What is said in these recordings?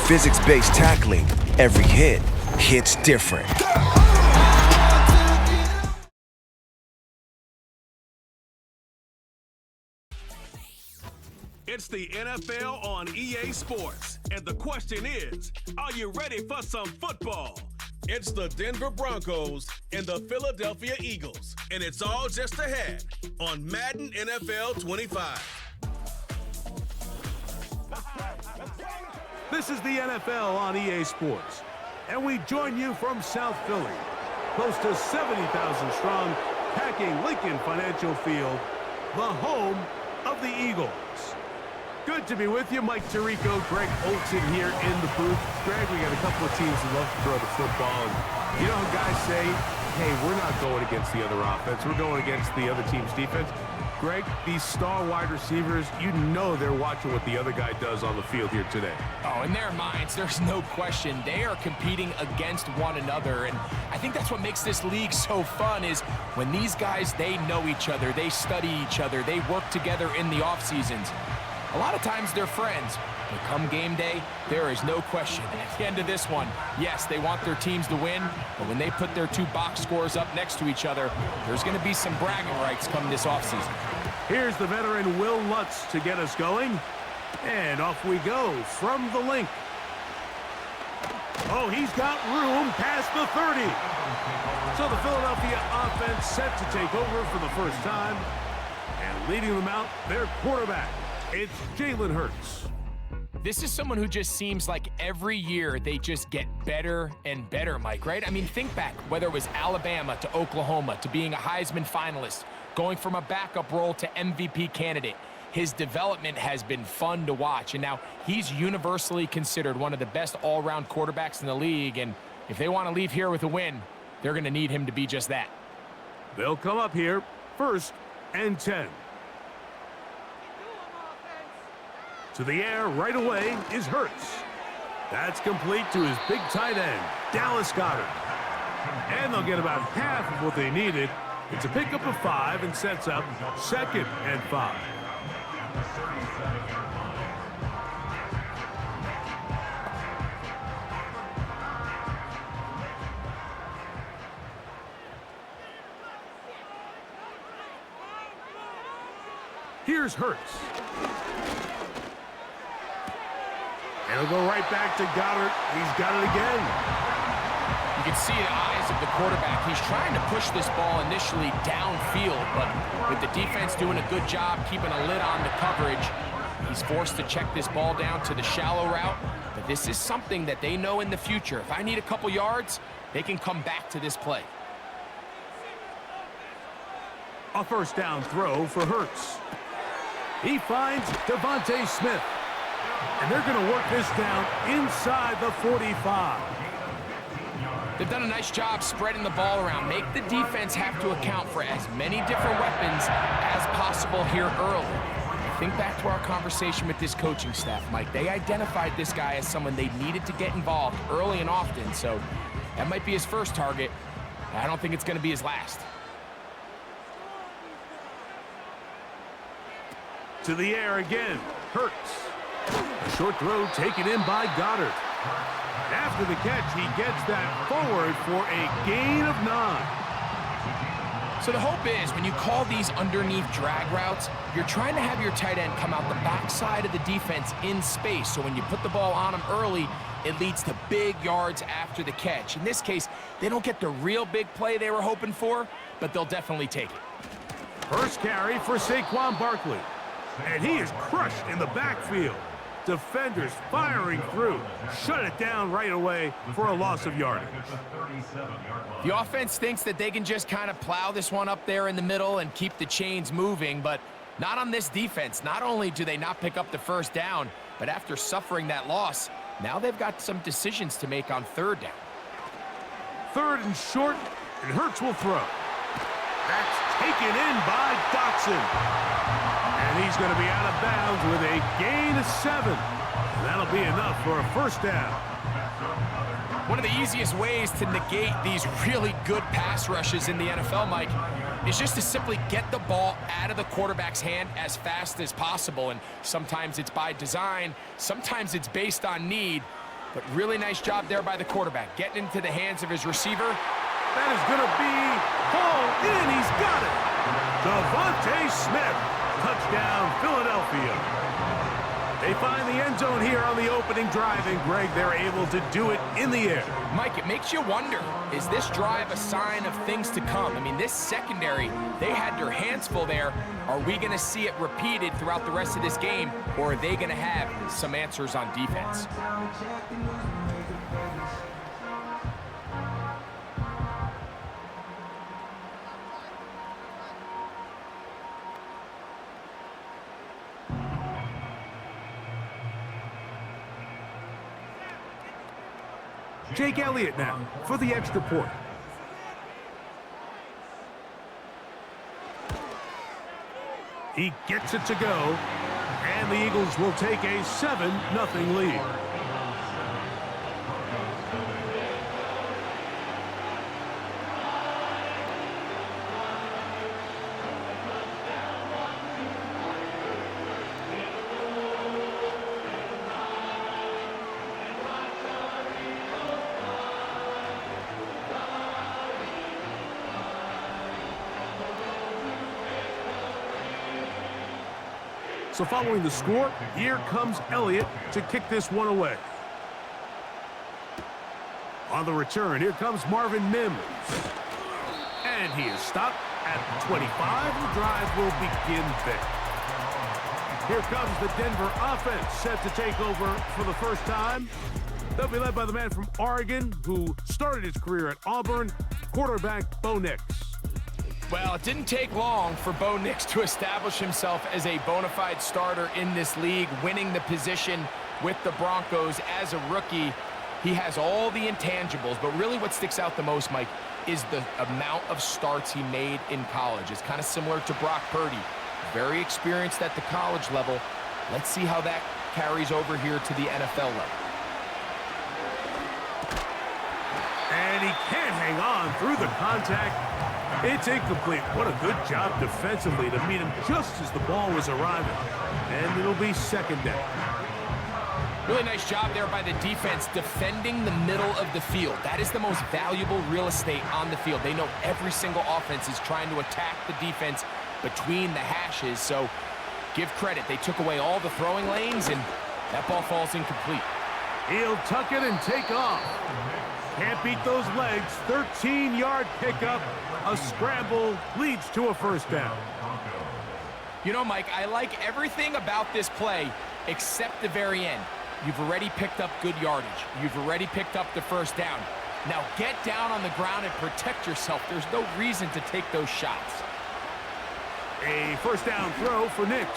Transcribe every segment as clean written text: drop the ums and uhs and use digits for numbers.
physics-based tackling, every hit hits different. It's the NFL on EA Sports, and the question is, are you ready for some football? It's the Denver Broncos and the Philadelphia Eagles, and it's all just ahead on Madden NFL 25. This is the NFL on EA Sports, and we join you from South Philly, close to 70,000 strong, packing Lincoln Financial Field, the home of the Eagles. Good to be with you. Mike Tirico, Greg Olson here in the booth. Greg, we got a couple of teams who love to throw the football. And you know how guys say, hey, we're not going against the other offense. We're going against the other team's defense. Greg, these star wide receivers, you know they're watching what the other guy does on the field here today. Oh, in their minds, there's no question. They are competing against one another. And I think that's what makes this league so fun is when these guys, they know each other. They study each other. They work together in the off seasons. A lot of times they're friends, but come game day, there is no question. At the end of this one, yes, they want their teams to win, but when they put their two box scores up next to each other, there's going to be some bragging rights come this offseason. Here's the veteran Will Lutz to get us going, and off we go from the link. Oh, he's got room past the 30. So the Philadelphia offense set to take over for the first time, and leading them out, their quarterback. It's Jalen Hurts. This is someone who just seems like every year they just get better and better, Mike, right? I mean, think back, whether it was Alabama to Oklahoma to being a Heisman finalist, going from a backup role to MVP candidate. His development has been fun to watch, and now he's universally considered one of the best all-around quarterbacks in the league, and if they want to leave here with a win, they're going to need him to be just that. They'll come up here, 1st and 10. To the air right away is Hurts. That's complete to his big tight end, Dallas Goedert. And they'll get about half of what they needed. It's a pickup of 5 and sets up 2nd and 5. Here's Hurts. And he'll go right back to Goedert. He's got it again. You can see the eyes of the quarterback. He's trying to push this ball initially downfield, but with the defense doing a good job keeping a lid on the coverage, he's forced to check this ball down to the shallow route. But this is something that they know in the future. If I need a couple yards, they can come back to this play. A first down throw for Hurts. He finds Devontae Smith. And they're going to work this down inside the 45. They've done a nice job spreading the ball around. Make the defense have to account for as many different weapons as possible here early. Think back to our conversation with this coaching staff, Mike. They identified this guy as someone they needed to get involved early and often, so that might be his first target. I don't think it's going to be his last. To the air again, Hurts. A short throw taken in by Goedert. After the catch, he gets that forward for a gain of 9. So the hope is when you call these underneath drag routes, you're trying to have your tight end come out the backside of the defense in space. So when you put the ball on him early, it leads to big yards after the catch. In this case, they don't get the real big play they were hoping for, but they'll definitely take it. First carry for Saquon Barkley. And he is crushed in the backfield. Defenders firing through. Shut it down right away for a loss of yardage. The offense thinks that they can just kind of plow this one up there in the middle and keep the chains moving, but not on this defense. Not only do they not pick up the first down, but after suffering that loss, now they've got some decisions to make on 3rd down. 3rd and short, and Hurts will throw. That's taken in by Dotson. And he's going to be out of bounds with a gain of 7. And that'll be enough for a first down. One of the easiest ways to negate these really good pass rushes in the NFL, Mike, is just to simply get the ball out of the quarterback's hand as fast as possible. And sometimes it's by design, sometimes it's based on need. But really nice job there by the quarterback, getting into the hands of his receiver. That is going to be hauled in. He's got it. Devontae Smith. Touchdown, Philadelphia. They find the end zone here on the opening drive, and Greg, they're able to do it in the air. Mike, it makes you wonder, is this drive a sign of things to come? I mean, this secondary, they had their hands full there. Are we going to see it repeated throughout the rest of this game, or are they going to have some answers on defense? Jake Elliott now for the extra point. He gets it to go, and the Eagles will take a 7-0 lead. So following the score, here comes Elliott to kick this one away. On the return, here comes Marvin Mims. And he is stopped at the 25. The drive will begin there. Here comes the Denver offense set to take over for the first time. They'll be led by the man from Oregon who started his career at Auburn, quarterback Bo Nix. Well, it didn't take long for Bo Nix to establish himself as a bona fide starter in this league, winning the position with the Broncos as a rookie. He has all the intangibles, but really what sticks out the most, Mike, is the amount of starts he made in college. It's kind of similar to Brock Purdy. Very experienced at the college level. Let's see how that carries over here to the NFL level. And he can't hang on through the contact. It's incomplete. What a good job defensively to meet him just as the ball was arriving. And it'll be second down. Really nice job there by the defense defending the middle of the field. That is the most valuable real estate on the field. They know every single offense is trying to attack the defense between the hashes. So give credit. They took away all the throwing lanes, and that ball falls incomplete. He'll tuck it and take off. Can't beat those legs. 13-yard pickup. A scramble leads to a first down. You know, Mike, I like everything about this play except the very end. You've already picked up good yardage. You've already picked up the first down. Now get down on the ground and protect yourself. There's no reason to take those shots. A first down throw for Nix.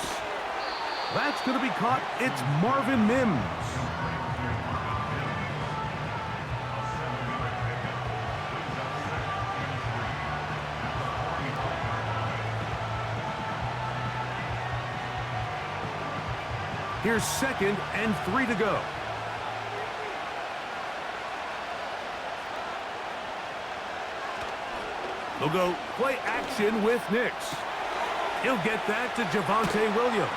That's going to be caught. It's Marvin Mims. Here's 2nd and 3 to go. They'll go play action with Nix. He'll get that to Javonte Williams.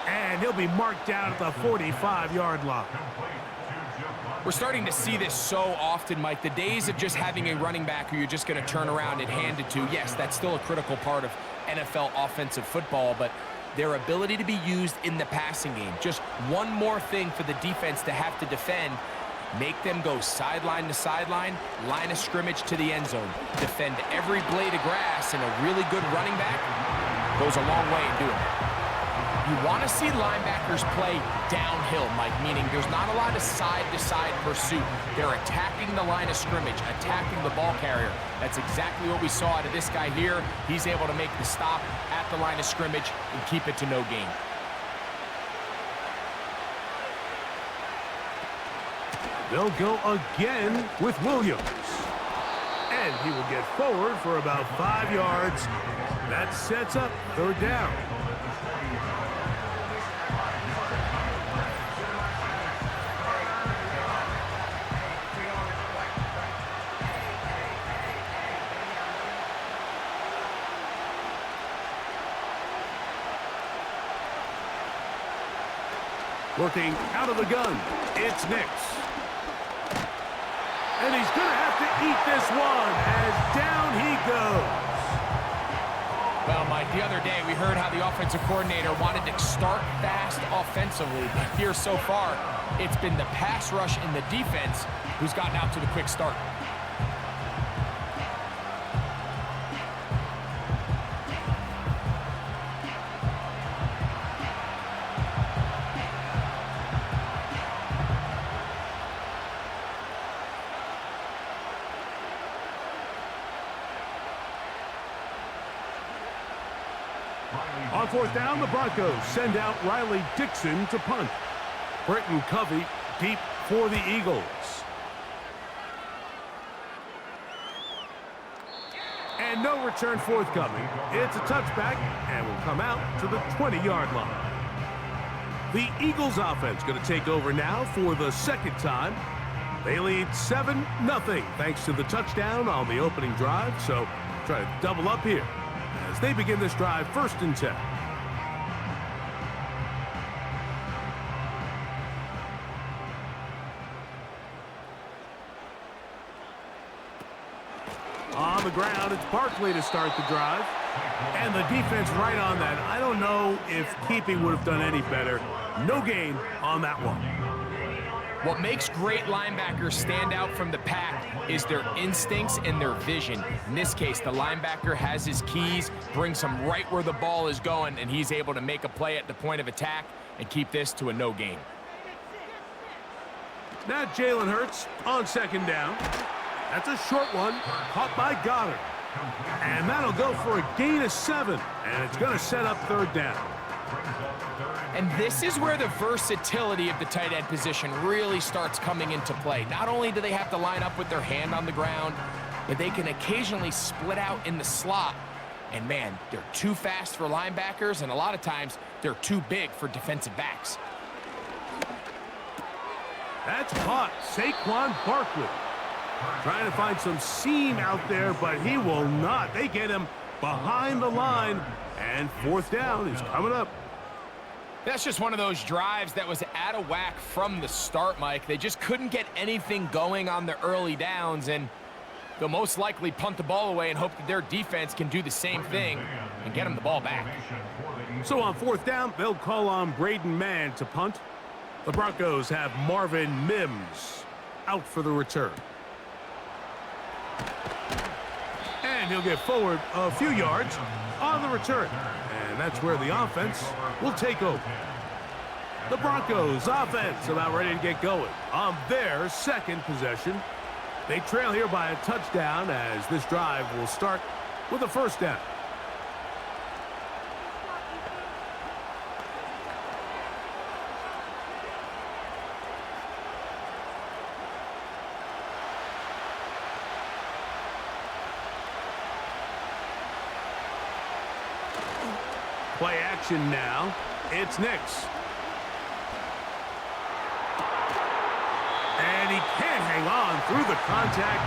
And he'll be marked down at the 45-yard line. We're starting to see this so often, Mike. The days of just having a running back who you're just going to turn around and hand it to, yes, that's still a critical part of NFL offensive football, but their ability to be used in the passing game. Just one more thing for the defense to have to defend. Make them go sideline to sideline, line of scrimmage to the end zone. Defend every blade of grass, and a really good running back goes a long way in doing it. You want to see linebackers play downhill, Mike, meaning there's not a lot of side-to-side pursuit. They're attacking the line of scrimmage, attacking the ball carrier. That's exactly what we saw out of this guy here. He's able to make the stop at the line of scrimmage and keep it to no gain. They'll go again with Williams. And he will get forward for about 5 yards. That sets up third down. Working out of the gun, it's Nix. And he's going to have to eat this one as down he goes. Well, Mike, the other day we heard how the offensive coordinator wanted to start fast offensively, but here so far, it's been the pass rush and the defense who's gotten out to the quick start. On fourth down, the Broncos send out Riley Dixon to punt. Britton Covey deep for the Eagles. And no return forthcoming. It's a touchback and will come out to the 20-yard line. The Eagles offense going to take over now for the second time. They lead 7-0 thanks to the touchdown on the opening drive. So try to double up here as they begin this drive 1st and 10. On the ground, it's Barkley to start the drive. And the defense right on that. I don't know if keeping would have done any better. No gain on that one. What makes great linebackers stand out from the pack is their instincts and their vision. In this case, the linebacker has his keys, brings him right where the ball is going, and he's able to make a play at the point of attack and keep this to a no gain. Now Jalen Hurts on 2nd down. That's a short one, caught by Goddard. And that'll go for a gain of 7, and it's going to set up 3rd down. And this is where the versatility of the tight end position really starts coming into play. Not only do they have to line up with their hand on the ground, but they can occasionally split out in the slot. And man, they're too fast for linebackers, and a lot of times they're too big for defensive backs. That's caught. Saquon Barkley trying to find some seam out there, but he will not. They get him behind the line, and 4th down is coming up. That's just one of those drives that was out of whack from the start, Mike. They just couldn't get anything going on the early downs, and they'll most likely punt the ball away and hope that their defense can do the same thing and get them the ball back. So on 4th down, they'll call on Braden Mann to punt. The Broncos have Marvin Mims out for the return. And he'll get forward a few yards on the return. And that's where the offense will take over. The Broncos offense about ready to get going on their 2nd possession. They trail here by a touchdown as this drive will start with a 1st down. Play action now. It's Nix. And he can't hang on through the contact.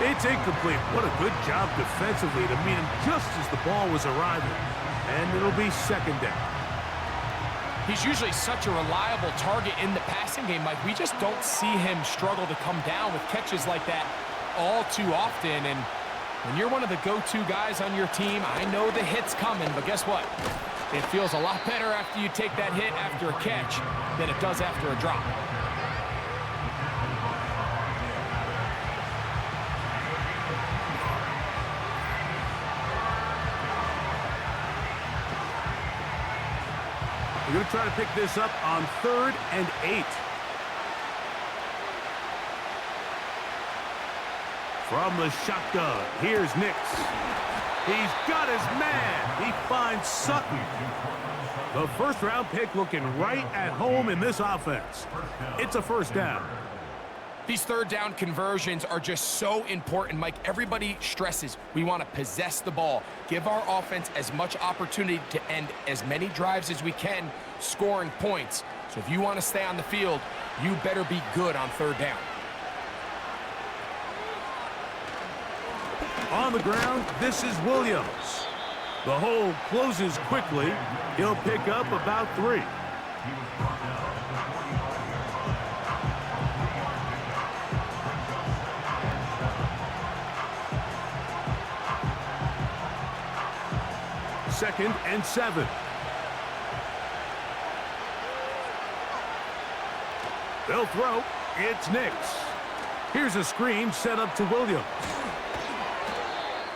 It's incomplete. What a good job defensively to meet him just as the ball was arriving. And it'll be 2nd down. He's usually such a reliable target in the passing game, Mike. We just don't see him struggle to come down with catches like that all too often. And when you're one of the go-to guys on your team, I know the hit's coming, but guess what? It feels a lot better after you take that hit after a catch than it does after a drop. We're going to try to pick this up on 3rd and 8. From the shotgun, here's Nix. He's got his man. He finds Sutton. The 1st-round pick looking right at home in this offense. It's a 1st down. These 3rd down conversions are just so important, Mike. Everybody stresses we want to possess the ball, give our offense as much opportunity to end as many drives as we can, scoring points. So if you want to stay on the field, you better be good on 3rd down. On the ground, this is Williams. The hole closes quickly. He'll pick up about 3. Second and 7. They'll throw. It's Nix. Here's a screen set up to Williams.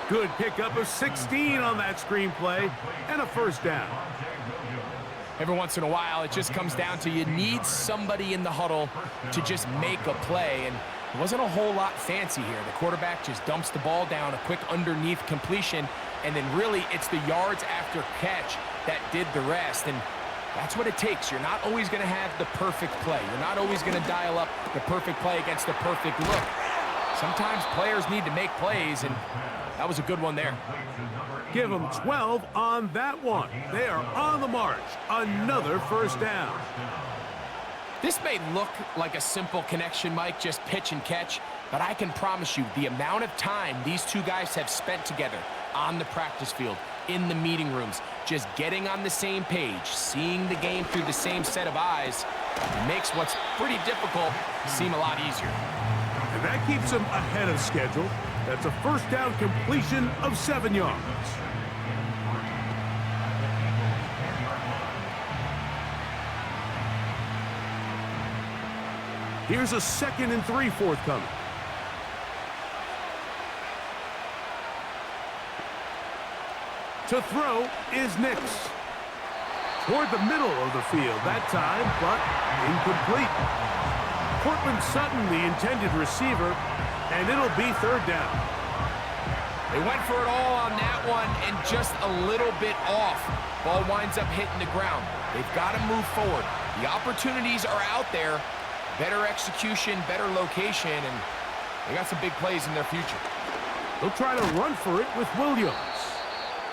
Good pickup of 16 on that screen play and a first down. Every once in a while, it just comes down to you need somebody in the huddle to just make a play, and it wasn't a whole lot fancy here. The quarterback just dumps the ball down, a quick underneath completion, and then really it's the yards after catch that did the rest, and that's what it takes. You're not always going to have the perfect play. You're not always going to dial up the perfect play against the perfect look. Sometimes players need to make plays, and that was a good one there. Give them 12 on that one. They are on the march. Another first down. This may look like a simple connection, Mike, just pitch and catch, but I can promise you the amount of time these two guys have spent together on the practice field, in the meeting rooms, just getting on the same page, seeing the game through the same set of eyes, makes what's pretty difficult seem a lot easier. And that keeps them ahead of schedule. That's a first down completion of 7 yards. Here's a 2nd and 3 forthcoming. To throw is Nix. Toward the middle of the field that time, but incomplete. Cortland Sutton, the intended receiver, and it'll be 3rd down. They went for it all on that one and just a little bit off. Ball winds up hitting the ground. They've got to move forward. The opportunities are out there. Better execution, better location, and they got some big plays in their future. They'll try to run for it with Williams.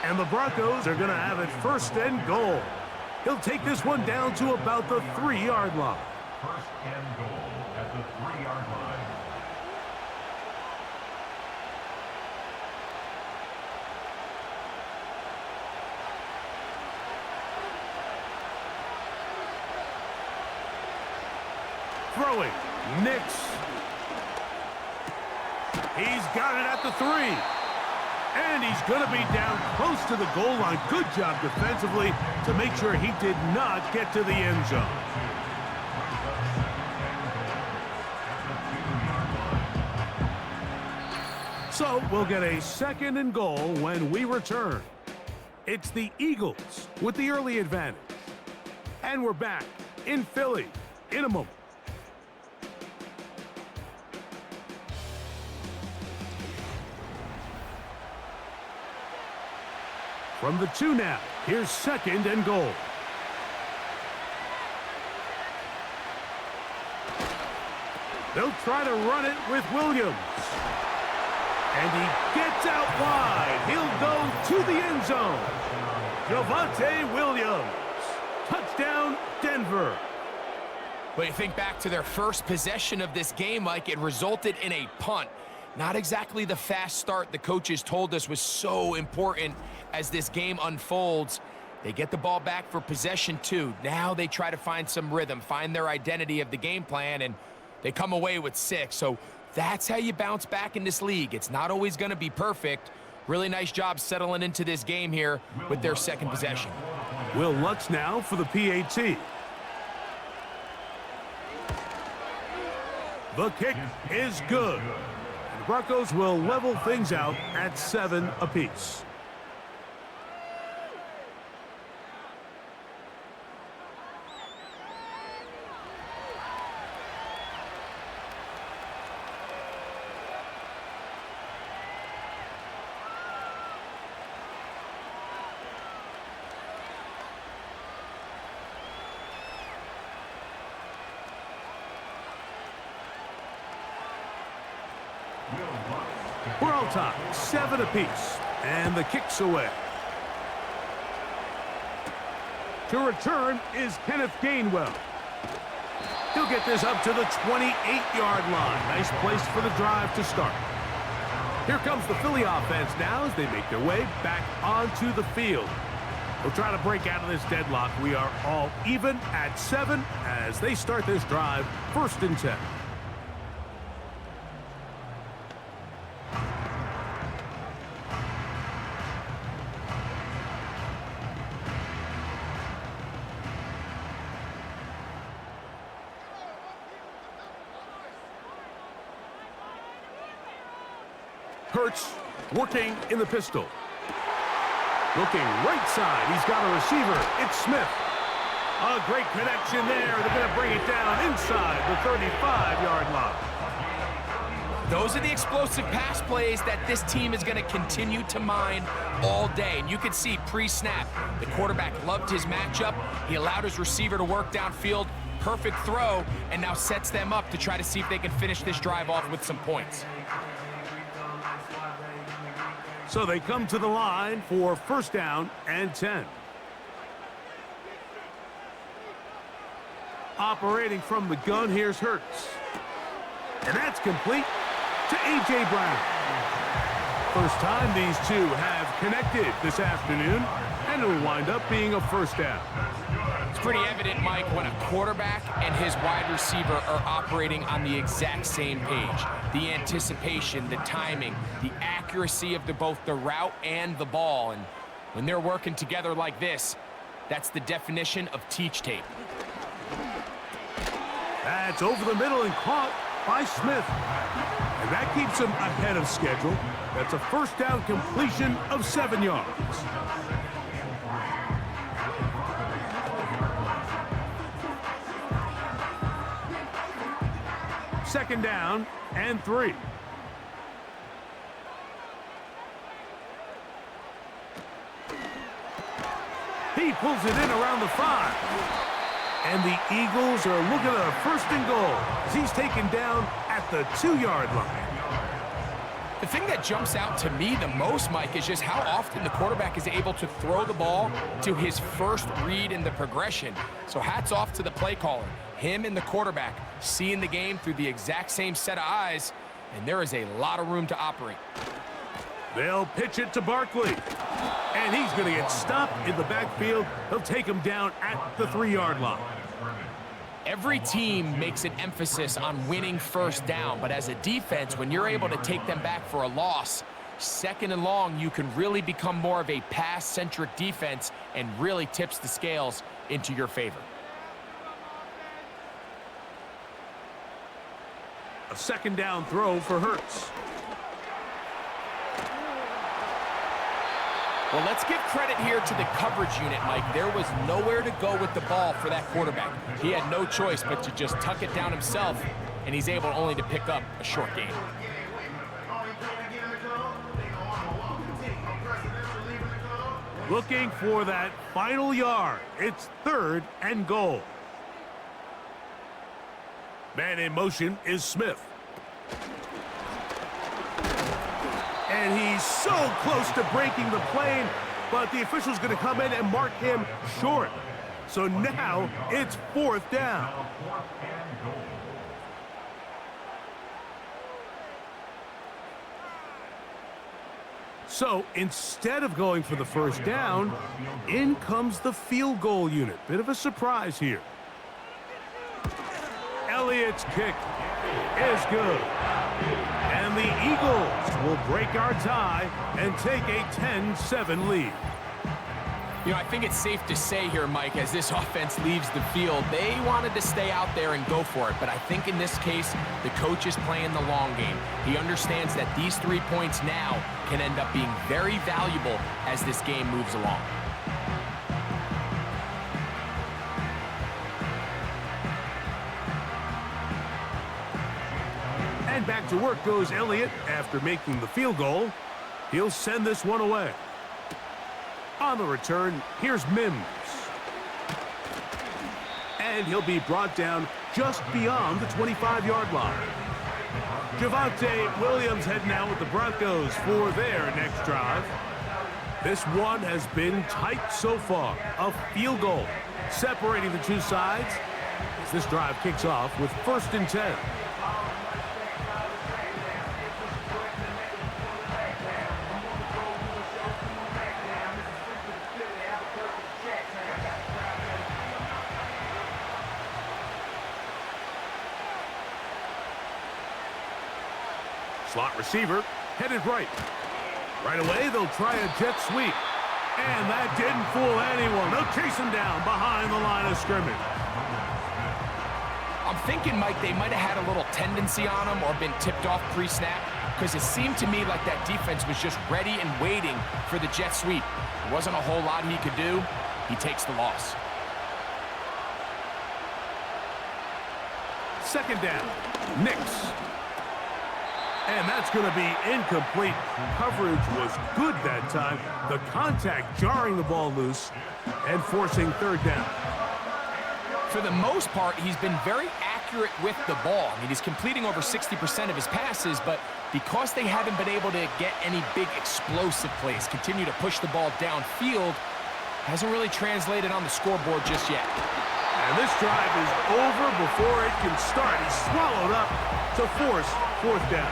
And the Broncos are going to have it 1st and goal. He'll take this one down to about the 3-yard line. 1st and goal at the 3-yard line. Throwing, Nix. He's got it at the 3. And he's going to be down close to the goal line. Good job defensively to make sure he did not get to the end zone. So we'll get a 2nd and goal when we return. It's the Eagles with the early advantage. And we're back in Philly in a moment. From the 2 now, here's 2nd and goal. They'll try to run it with Williams. And he gets out wide. He'll go to the end zone. Javonte Williams. Touchdown, Denver. But you think back to their first possession of this game, Mike, it resulted in a punt. Not exactly the fast start the coaches told us was so important as this game unfolds. They get the ball back for possession 2. Now they try to find some rhythm, find their identity of the game plan, and they come away with 6. So that's how you bounce back in this league. It's not always going to be perfect. Really nice job settling into this game here with their 2nd possession. Will Lutz now for the PAT. The kick is good. The Broncos will level things out at 7 apiece. We're all tied, 7 apiece, and the kick's away. To return is Kenneth Gainwell. He'll get this up to the 28-yard line. Nice place for the drive to start. Here comes the Philly offense now as they make their way back onto the field. We'll try to break out of this deadlock. We are all even at 7 as they start this drive, 1st and 10. Hurts working in the pistol. Looking right side. He's got a receiver. It's Smith. A great connection there. They're going to bring it down inside the 35-yard line. Those are the explosive pass plays that this team is going to continue to mine all day. And you can see pre-snap, the quarterback loved his matchup. He allowed his receiver to work downfield. Perfect throw, and now sets them up to try to see if they can finish this drive off with some points. So they come to the line for 1st down and 10. Operating from the gun, here's Hurts. And that's complete to A.J. Brown. First time these two have connected this afternoon, and it will wind up being a 1st down. It's pretty evident, Mike, when a quarterback and his wide receiver are operating on the exact same page. The anticipation, the timing, the accuracy of both the route and the ball. And when they're working together like this, that's the definition of teach tape. That's over the middle and caught by Smith. And that keeps him ahead of schedule. That's a 1st down completion of 7 yards. Second down and 3. He pulls it in around the 5. And the Eagles are looking at a 1st and goal as he's taken down at the 2-yard line. The thing that jumps out to me the most, Mike, is just how often the quarterback is able to throw the ball to his first read in the progression. So hats off to the play caller. Him and the quarterback seeing the game through the exact same set of eyes, and there is a lot of room to operate. They'll pitch it to Barkley. And he's going to get stopped in the backfield. They'll take him down at the 3-yard line. Every team makes an emphasis on winning 1st down, but as a defense, when you're able to take them back for a loss, 2nd and long, you can really become more of a pass-centric defense and really tips the scales into your favor. A 2nd down throw for Hurts. Well, let's give credit here to the coverage unit, Mike. There was nowhere to go with the ball for that quarterback. He had no choice but to just tuck it down himself, and he's able only to pick up a short gain. Looking for that final yard. It's 3rd and goal. Man in motion is Smith. And he's so close to breaking the plane, but the official's going to come in and mark him short. So now it's 4th down. So instead of going for the 1st down, in comes the field goal unit. Bit of a surprise here. Elliott's kick is good. And the Eagles will break our tie and take a 10-7 lead. You know, I think it's safe to say here, Mike, as this offense leaves the field, they wanted to stay out there and go for it. But I think in this case, the coach is playing the long game. He understands that these 3 points now can end up being very valuable as this game moves along. And back to work goes Elliott after making the field goal. He'll send this one away. On the return, here's Mims. And he'll be brought down just beyond the 25-yard line. Javonte Williams heading out with the Broncos for their next drive. This one has been tight so far. A field goal separating the two sides as this drive kicks off with 1st and 10. Slot receiver headed right. Right away, they'll try a jet sweep. And that didn't fool anyone. They'll chase him down behind the line of scrimmage. I'm thinking, Mike, they might have had a little tendency on him or been tipped off pre-snap, because it seemed to me like that defense was just ready and waiting for the jet sweep. There wasn't a whole lot he could do. He takes the loss. Second down, Knicks. And that's going to be incomplete. Coverage was good that time. The contact jarring the ball loose and forcing third down. For the most part, he's been very accurate with the ball. I mean, he's completing over 60% of his passes, but because they haven't been able to get any big explosive plays, continue to push the ball downfield, hasn't really translated on the scoreboard just yet. And this drive is over before it can start. He's swallowed up to force fourth down.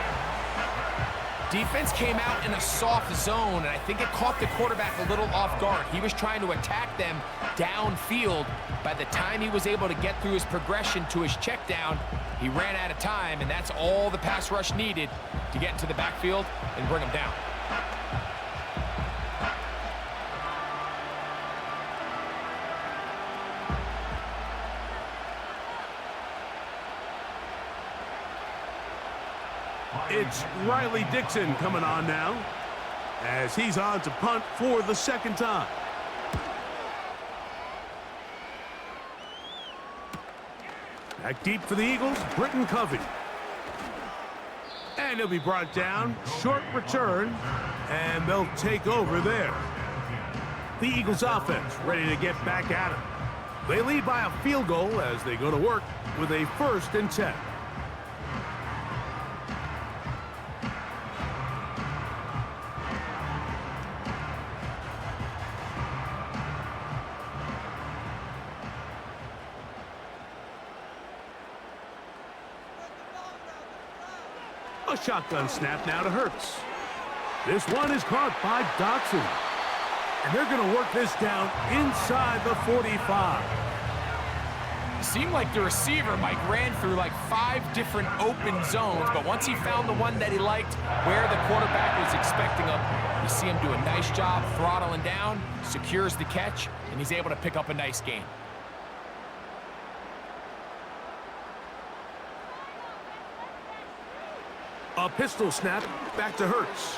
Defense came out in a soft zone, and I think it caught the quarterback a little off guard. He was trying to attack them downfield. By the time he was able to get through his progression to his check down, he ran out of time, and that's all the pass rush needed to get into the backfield and bring him down. It's Riley Dixon coming on now as he's on to punt for the second time. Back deep for the Eagles, Britton Covey. And he'll be brought down, short return, and they'll take over there. The Eagles offense ready to get back at him. They lead by a field goal as they go to work with a 1st and 10. A shotgun snap now to Hurts. This one is caught by Dotson. And they're going to work this down inside the 45. It seemed like the receiver, Mike, ran through like 5 different open zones, but once he found the one that he liked, where the quarterback was expecting him, you see him do a nice job throttling down, secures the catch, and he's able to pick up a nice gain. A pistol snap back to Hurts.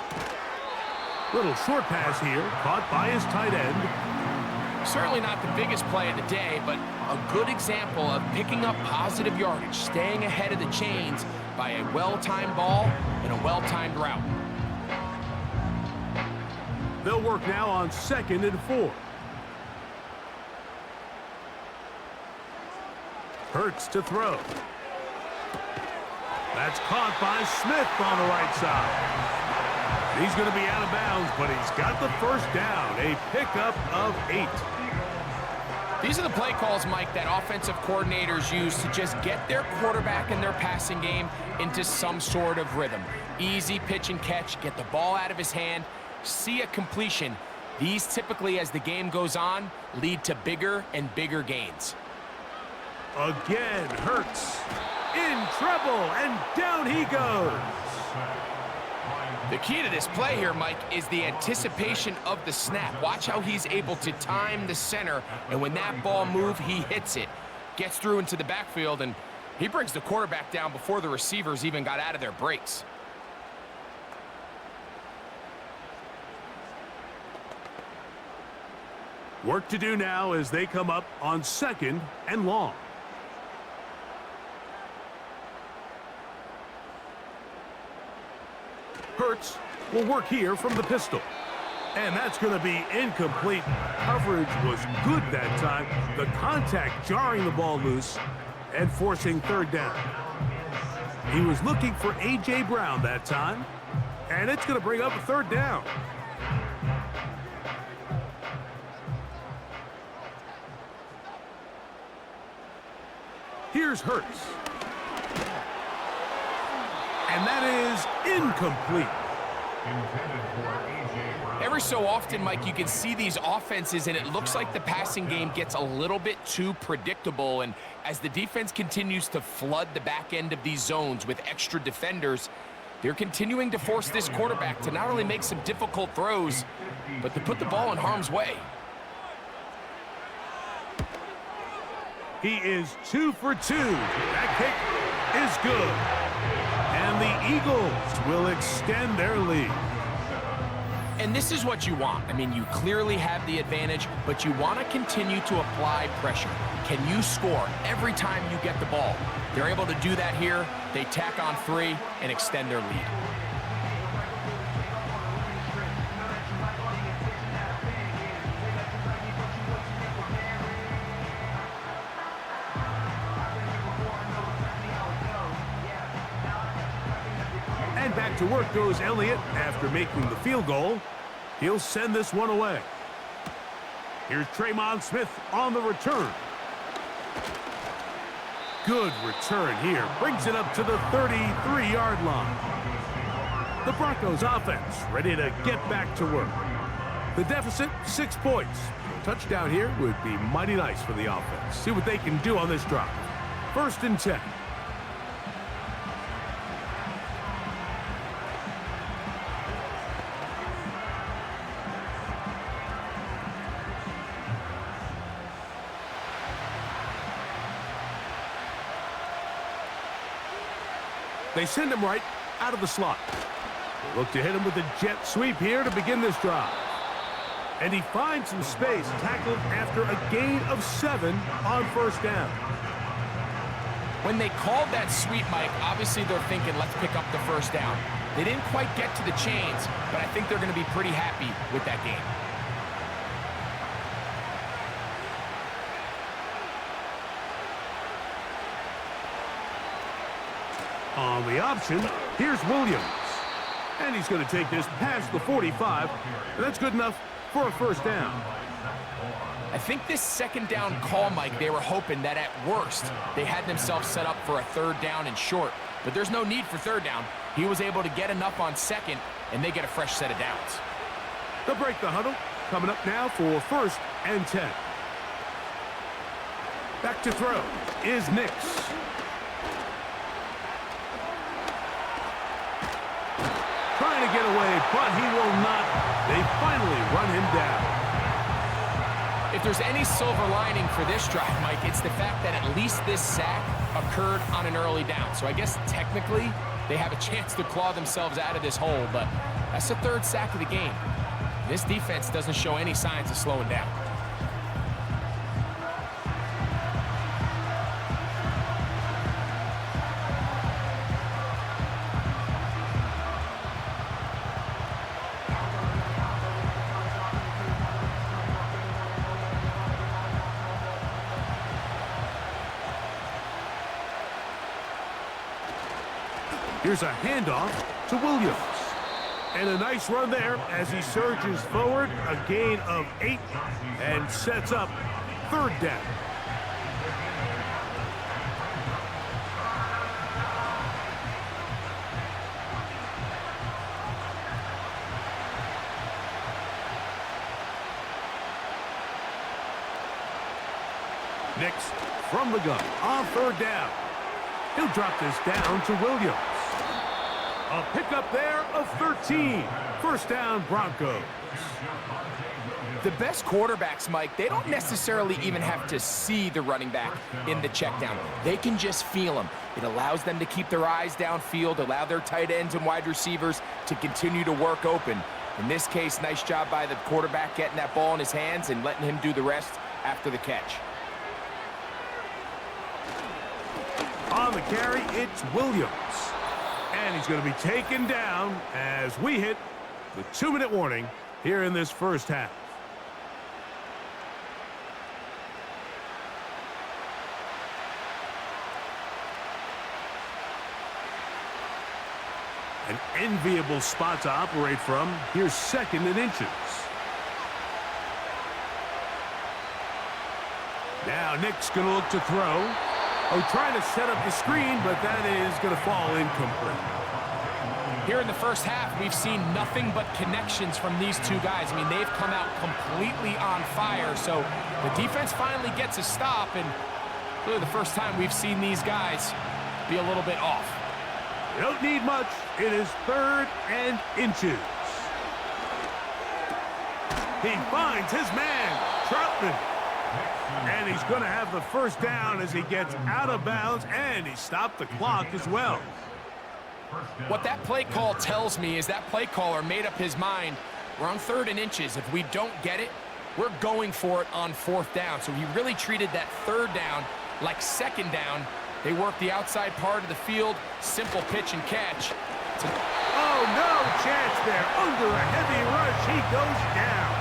Little short pass here, caught by his tight end. Certainly not the biggest play of the day, but a good example of picking up positive yardage, staying ahead of the chains by a well-timed ball and a well-timed route. They'll work now on 2nd and 4. Hurts to throw. That's caught by Smith on the right side. He's going to be out of bounds, but he's got the first down, a pickup of 8. These are the play calls, Mike, that offensive coordinators use to just get their quarterback and their passing game into some sort of rhythm. Easy pitch and catch, get the ball out of his hand, see a completion. These typically, as the game goes on, lead to bigger and bigger gains. Again, Hurts in trouble, and down he goes. The key to this play here, Mike, is the anticipation of the snap. Watch how he's able to time the center, and when that ball moves, he hits it. Gets through into the backfield, and he brings the quarterback down before the receivers even got out of their breaks. Work to do now as they come up on 2nd and long. Hurts will work here from the pistol. And that's going to be incomplete. Coverage was good that time. The contact jarring the ball loose and forcing third down. He was looking for A.J. Brown that time. And it's going to bring up a third down. Here's Hurts. And that is incomplete. Every so often, Mike, you can see these offenses, and it looks like the passing game gets a little bit too predictable. And as the defense continues to flood the back end of these zones with extra defenders, They're continuing to force this quarterback to not only make some difficult throws, but to put the ball in harm's way. He is 2 for 2. That kick is good. And the Eagles will extend their lead. And this is what you want. I mean, you clearly have the advantage, but you want to continue to apply pressure. Can you score every time you get the ball? They're able to do that here. They tack on 3 and extend their lead. And back to work goes Elliott after making the field goal. He'll send this one away. Here's Tremon Smith on the return. Good return here. Brings it up to the 33-yard line. The Broncos offense ready to get back to work. The deficit, 6 points. A touchdown here would be mighty nice for the offense. See what they can do on this drive. 1st and 10. They send him right out of the slot. They look to hit him with a jet sweep here to begin this drive. And he finds some space, tackled after a gain of 7 on 1st down. When they called that sweep, Mike, obviously they're thinking, let's pick up the 1st down. They didn't quite get to the chains, but I think they're going to be pretty happy with that game. On the option, here's Williams. And he's going to take this past the 45, and that's good enough for a 1st down. I think this 2nd down call, Mike, they were hoping that at worst, they had themselves set up for a 3rd down and short. But there's no need for 3rd down. He was able to get enough on 2nd, and they get a fresh set of downs. They'll break the huddle. Coming up now for 1st and 10. Back to throw is Nix. Trying to get away, but he will not. They finally run him down. If there's any silver lining for this drive, Mike, it's the fact that at least this sack occurred on an early down. So I guess technically they have a chance to claw themselves out of this hole, but that's the 3rd sack of the game. This defense doesn't show any signs of slowing down. Here's a handoff to Williams. And a nice run there as he surges forward, a gain of 8, and sets up 3rd down. Nix from the gun on 3rd down. He'll drop this down to Williams. A pickup there of 13. 1st down, Broncos. The best quarterbacks, Mike, they don't necessarily even have to see the running back in the check down. They can just feel him. It allows them to keep their eyes downfield, allow their tight ends and wide receivers to continue to work open. In this case, nice job by the quarterback getting that ball in his hands and letting him do the rest after the catch. On the carry, it's Williams. And he's going to be taken down as we hit the 2-minute warning here in this 1st half. An enviable spot to operate from. Here's 2nd and inches. Now Nick's going to look to throw. Oh, trying to set up the screen, but that is going to fall incomplete. Here in the 1st half, we've seen nothing but connections from these 2 guys. I mean, they've come out completely on fire, so the defense finally gets a stop, and really the first time we've seen these guys be a little bit off. You don't need much. It is 3rd and inches. He finds his man, Troutman. And he's going to have the first down as he gets out of bounds, and he stopped the clock as well. What that play call tells me is that play caller made up his mind. We're on 3rd and inches. If we don't get it, we're going for it on 4th down. So he really treated that 3rd down like 2nd down. They work the outside part of the field, simple pitch and catch. Oh, no chance there. Under a heavy rush, he goes down.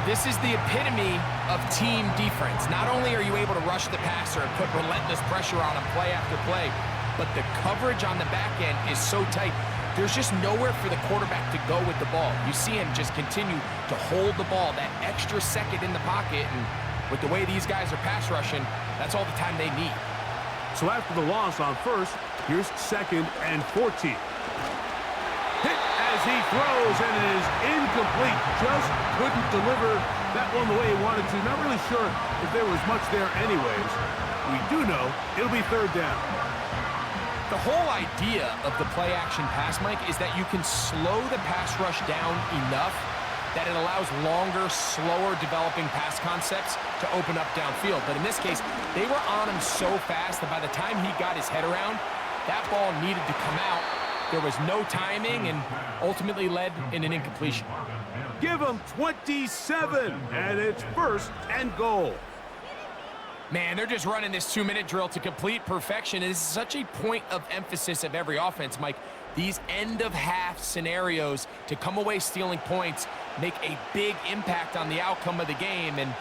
This is the epitome of team defense. Not only are you able to rush the passer and put relentless pressure on him play after play, but the coverage on the back end is so tight. There's just nowhere for the quarterback to go with the ball. You see him just continue to hold the ball, that extra second in the pocket, and with the way these guys are pass rushing, that's all the time they need. So after the loss on 1st, here's 2nd and 14. Hit as he throws, and it is incomplete. Just couldn't deliver that one the way he wanted to. Not really sure if there was much there anyways. We do know it'll be 3rd down. The whole idea of the play-action pass, Mike, is that you can slow the pass rush down enough that it allows longer, slower developing pass concepts to open up downfield. But in this case, they were on him so fast that by the time he got his head around, that ball needed to come out. There was no timing and ultimately led in an incompletion. Give him 27, and it's 1st and goal. Man, they're just running this 2-minute drill to complete perfection. And this is such a point of emphasis of every offense, Mike. These end-of-half scenarios to come away stealing points make a big impact on the outcome of the game. And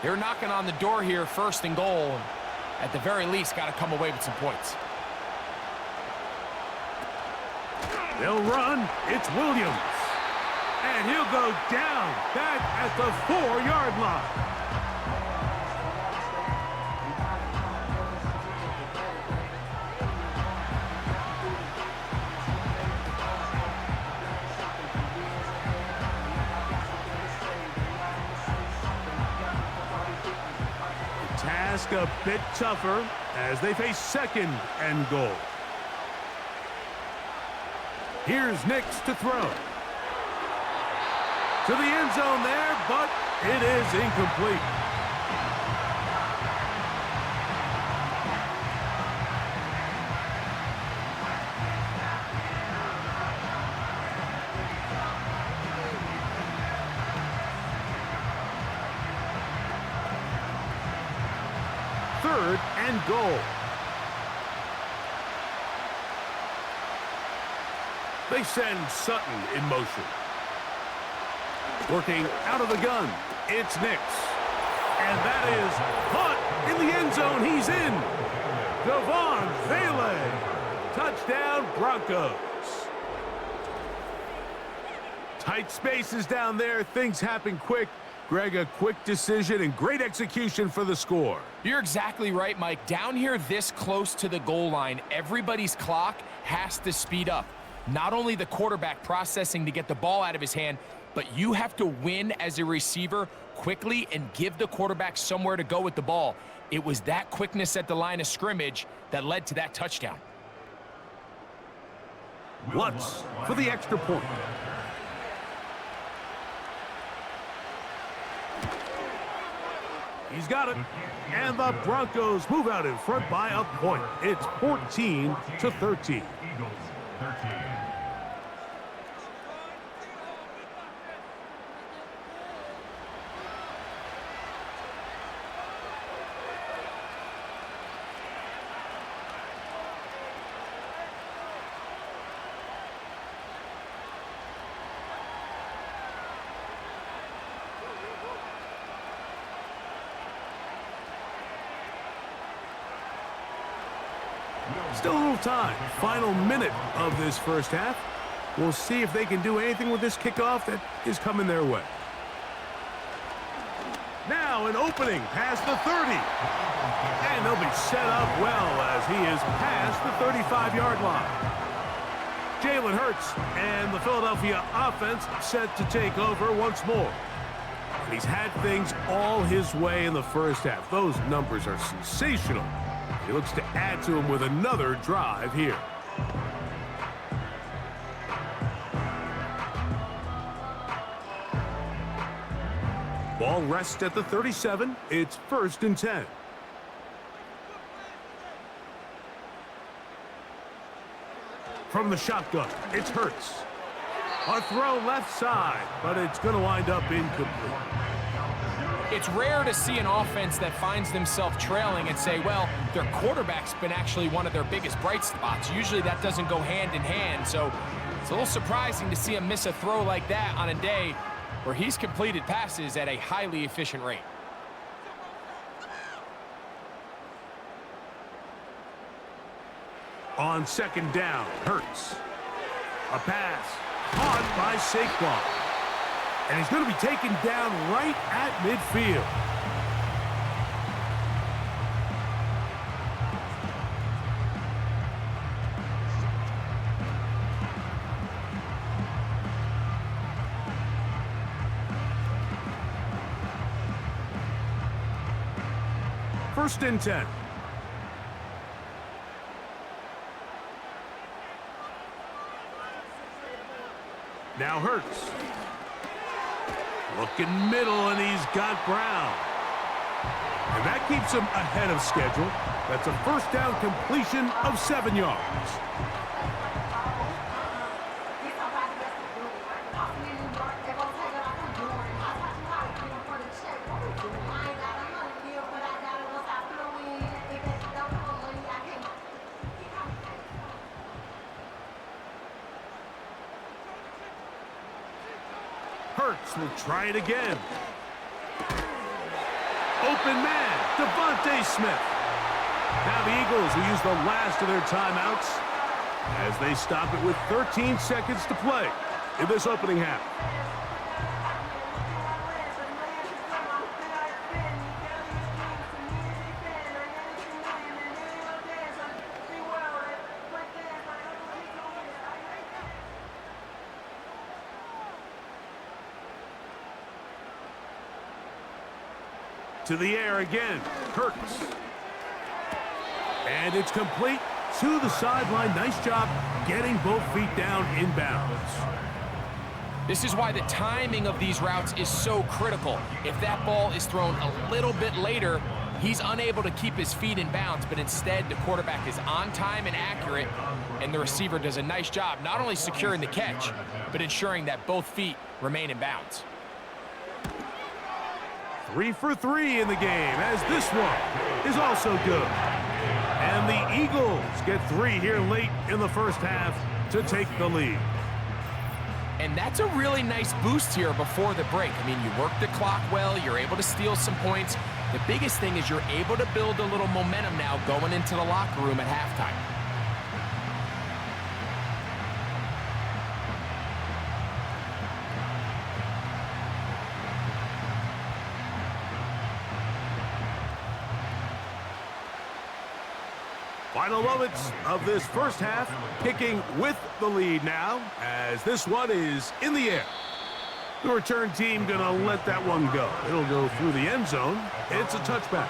they're knocking on the door here, 1st and goal. At the very least, got to come away with some points. They'll run. It's Williams. And he'll go down back at the 4-yard line. Task a bit tougher as they face 2nd and goal. Here's Nix to throw. To the end zone there, but it is incomplete. Third and goal. They send Sutton in motion. Working out of the gun, it's Nix. And that is caught in the end zone. He's in. Devon Vele. Touchdown, Broncos. Tight spaces down there. Things happen quick. Greg, a quick decision and great execution for the score. You're exactly right, Mike. Down here this close to the goal line, everybody's clock has to speed up. Not only the quarterback processing to get the ball out of his hand, but you have to win as a receiver quickly and give the quarterback somewhere to go with the ball. It was that quickness at the line of scrimmage that led to that touchdown. Lutz for the extra point. He's got it. And the Broncos move out in front by a point. It's 14-13. Eagles 13. Still a little time. Final minute of this first half. We'll see if they can do anything with this kickoff that is coming their way. Now an opening past the 30. And they'll be set up well as he is past the 35-yard line. Jalen Hurts and the Philadelphia offense set to take over once more. And he's had things all his way in the first half. Those numbers are sensational. He looks to add to him with another drive here. Ball rests at the 37. It's 1st and 10. From the shotgun, it's Hurts. A throw left side, but it's going to wind up incomplete. It's rare to see an offense that finds themselves trailing and say, well, their quarterback's been actually one of their biggest bright spots. Usually that doesn't go hand in hand, so it's a little surprising to see him miss a throw like that on a day where he's completed passes at a highly efficient rate. On 2nd down, Hurts. A pass caught by Saquon. And he's going to be taken down right at midfield. First and 10. Now Hurts. Looking middle, and he's got Brown. And that keeps him ahead of schedule. That's a 1st down completion of 7 yards. Hurts will try it again. Open man, Devontae Smith. Now the Eagles will use the last of their timeouts as they stop it with 13 seconds to play in this opening half. To the air again, Hurts. And it's complete to the sideline. Nice job getting both feet down inbounds. This is why the timing of these routes is so critical. If that ball is thrown a little bit later, he's unable to keep his feet in bounds, but instead the quarterback is on time and accurate, and the receiver does a nice job not only securing the catch, but ensuring that both feet remain in bounds. 3 for 3 in the game, as this one is also good. And the Eagles get 3 here late in the first half to take the lead. And that's a really nice boost here before the break. I mean, you work the clock well, you're able to steal some points. The biggest thing is you're able to build a little momentum now going into the locker room at halftime. Final moments of this first half, kicking with the lead now, as this one is in the air. The return team gonna let that one go. It'll go through the end zone. It's a touchback.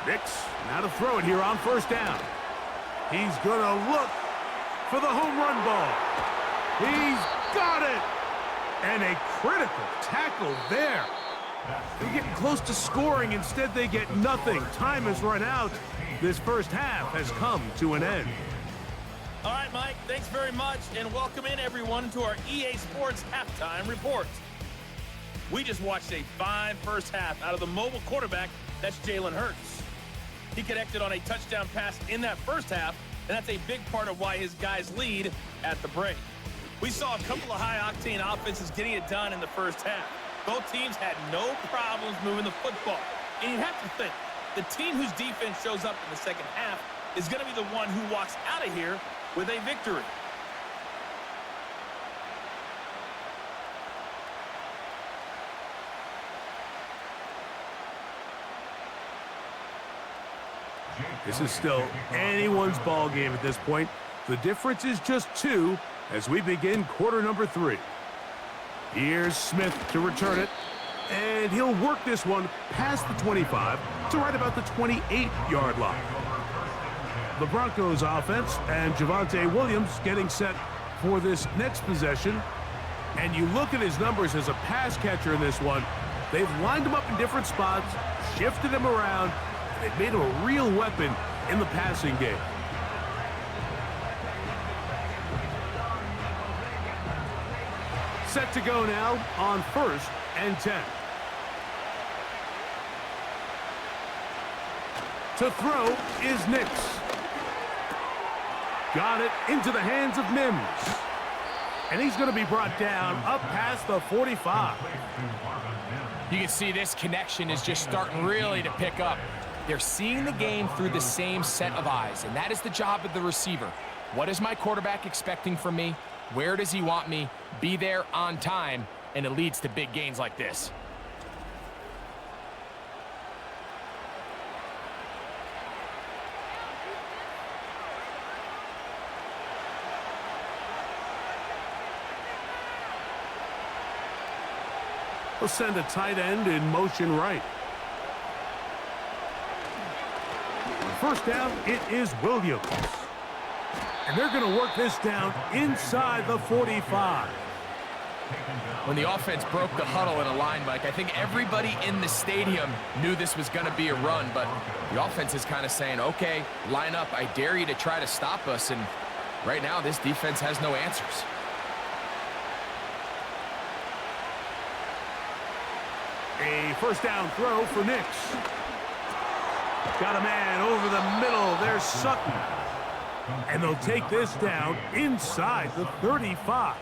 Nix, now to throw it here on 1st down. He's gonna look for the home run ball. He's got it! And a critical tackle there. They're getting close to scoring. Instead, they get nothing. Time has run out. This first half has come to an end. All right, Mike, thanks very much, and welcome in, everyone, to our EA Sports Halftime Report. We just watched a fine first half out of the mobile quarterback. That's Jalen Hurts. He connected on a touchdown pass in that first half, and that's a big part of why his guys lead at the break. We saw a couple of high-octane offenses getting it done in the first half. Both teams had no problems moving the football. And you have to think, the team whose defense shows up in the second half is going to be the one who walks out of here with a victory. This is still anyone's ball game at this point. The difference is just 2 as we begin quarter number 3. Here's Smith to return it. And he'll work this one past the 25 to right about the 28-yard line. The Broncos offense and Javonte Williams getting set for this next possession. And you look at his numbers as a pass catcher in this one. They've lined him up in different spots, shifted him around, and they've made him a real weapon in the passing game. Set to go now on 1st and 10. To throw is Nix. Got it into the hands of Mims. And he's going to be brought down up past the 45. You can see this connection is just starting really to pick up. They're seeing the game through the same set of eyes, and that is the job of the receiver. What is my quarterback expecting from me? Where does he want me? Be there on time, and it leads to big gains like this. He'll send a tight end in motion right. First down, it is Williams. And they're going to work this down inside the 45. When the offense broke the huddle in a line, Mike, I think everybody in the stadium knew this was going to be a run, but the offense is kind of saying, okay, line up. I dare you to try to stop us. And right now, this defense has no answers. A first down throw for Nix. Got a man over the middle. There's Sutton. And they'll take this down inside the 35.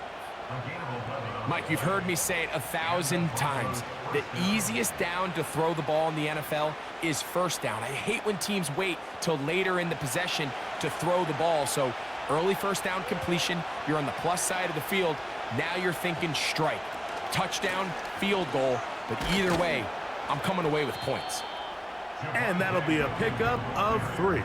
Mike, you've heard me say it 1,000 times. The easiest down to throw the ball in the NFL is first down. I hate when teams wait till later in the possession to throw the ball. So early first down completion, you're on the plus side of the field. Now you're thinking strike, touchdown, field goal. But either way, I'm coming away with points. And that'll be a pickup of 3.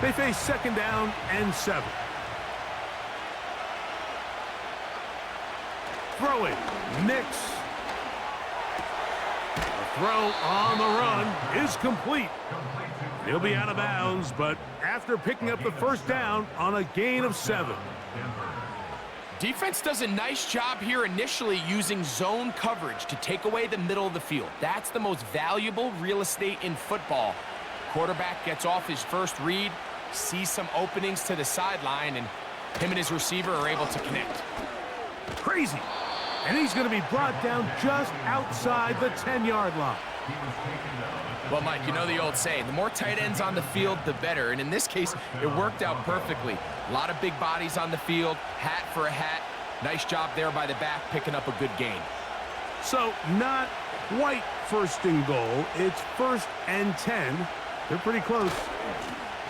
They face second down and 7. Throwing, Nix. The throw on the run is complete. He'll be out of bounds, but after picking up the first down on a gain of 7. Defense does a nice job here initially using zone coverage to take away the middle of the field. That's the most valuable real estate in football. Quarterback gets off his first read, sees some openings to the sideline, and him and his receiver are able to connect. Crazy. And he's going to be brought down just outside the 10-yard line. Well, Mike, you know the old saying, the more tight ends on the field, the better. And in this case, it worked out perfectly. A lot of big bodies on the field, hat for a hat. Nice job there by the back, picking up a good gain. So, not quite first and goal. It's 1st and 10. They're pretty close.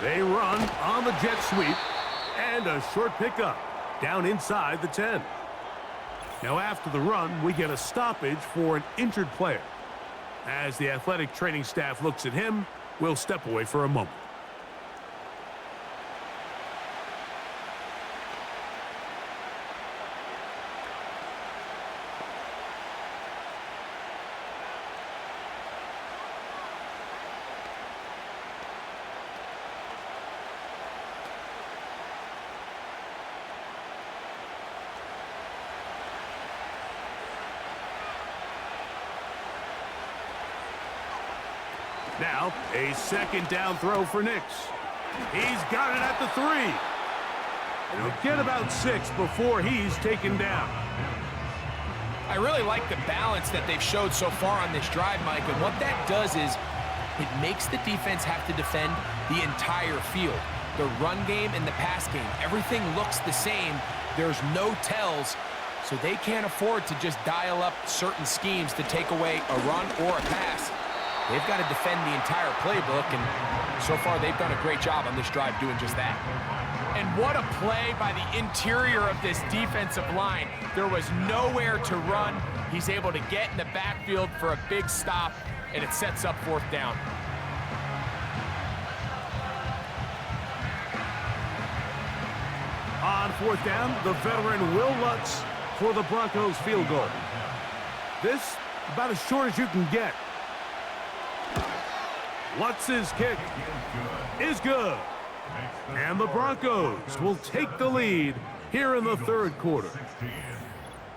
They run on the jet sweep. And a short pickup down inside the 10. Now, after the run, we get a stoppage for an injured player. As the athletic training staff looks at him, we'll step away for a moment. Now, a second down throw for Nix. He's got it at the 3. He'll get about 6 before he's taken down. I really like the balance that they've showed so far on this drive, Mike, and what that does is it makes the defense have to defend the entire field. The run game and the pass game, everything looks the same. There's no tells, so they can't afford to just dial up certain schemes to take away a run or a pass. They've got to defend the entire playbook, and so far they've done a great job on this drive doing just that. And what a play by the interior of this defensive line. There was nowhere to run. He's able to get in the backfield for a big stop, and it sets up 4th down. On 4th down, the veteran Will Lutz for the Broncos field goal. This about as short as you can get. Lutz's kick is good. And the Broncos will take the lead here in the 3rd quarter.